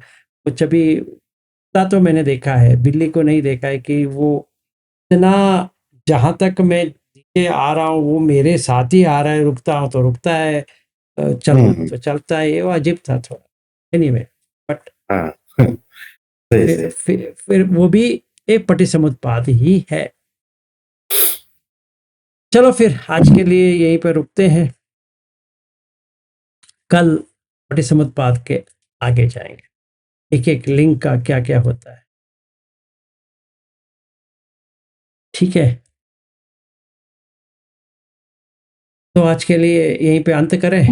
[SPEAKER 1] कुछ अभी। कुत्ता तो मैंने देखा है, बिल्ली को नहीं देखा है कि वो इतना, जहां तक मैं नीचे आ रहा हूँ वो मेरे साथ ही आ रहा है। रुकता हूँ तो रुकता है, चलना है
[SPEAKER 4] हम्म,
[SPEAKER 1] तो चलता है। ये वो अजीब था थोड़ा। एनीवे, बट
[SPEAKER 4] हाँ, सही
[SPEAKER 1] फिर
[SPEAKER 4] सही।
[SPEAKER 1] फिर वो भी एक पटिसमुत्पाद ही है। चलो फिर आज के लिए यहीं पर रुकते हैं। कल पटिसमुत्पाद के आगे जाएंगे, एक एक लिंक का क्या क्या होता है। ठीक है, तो आज के लिए यहीं पे अंत करें।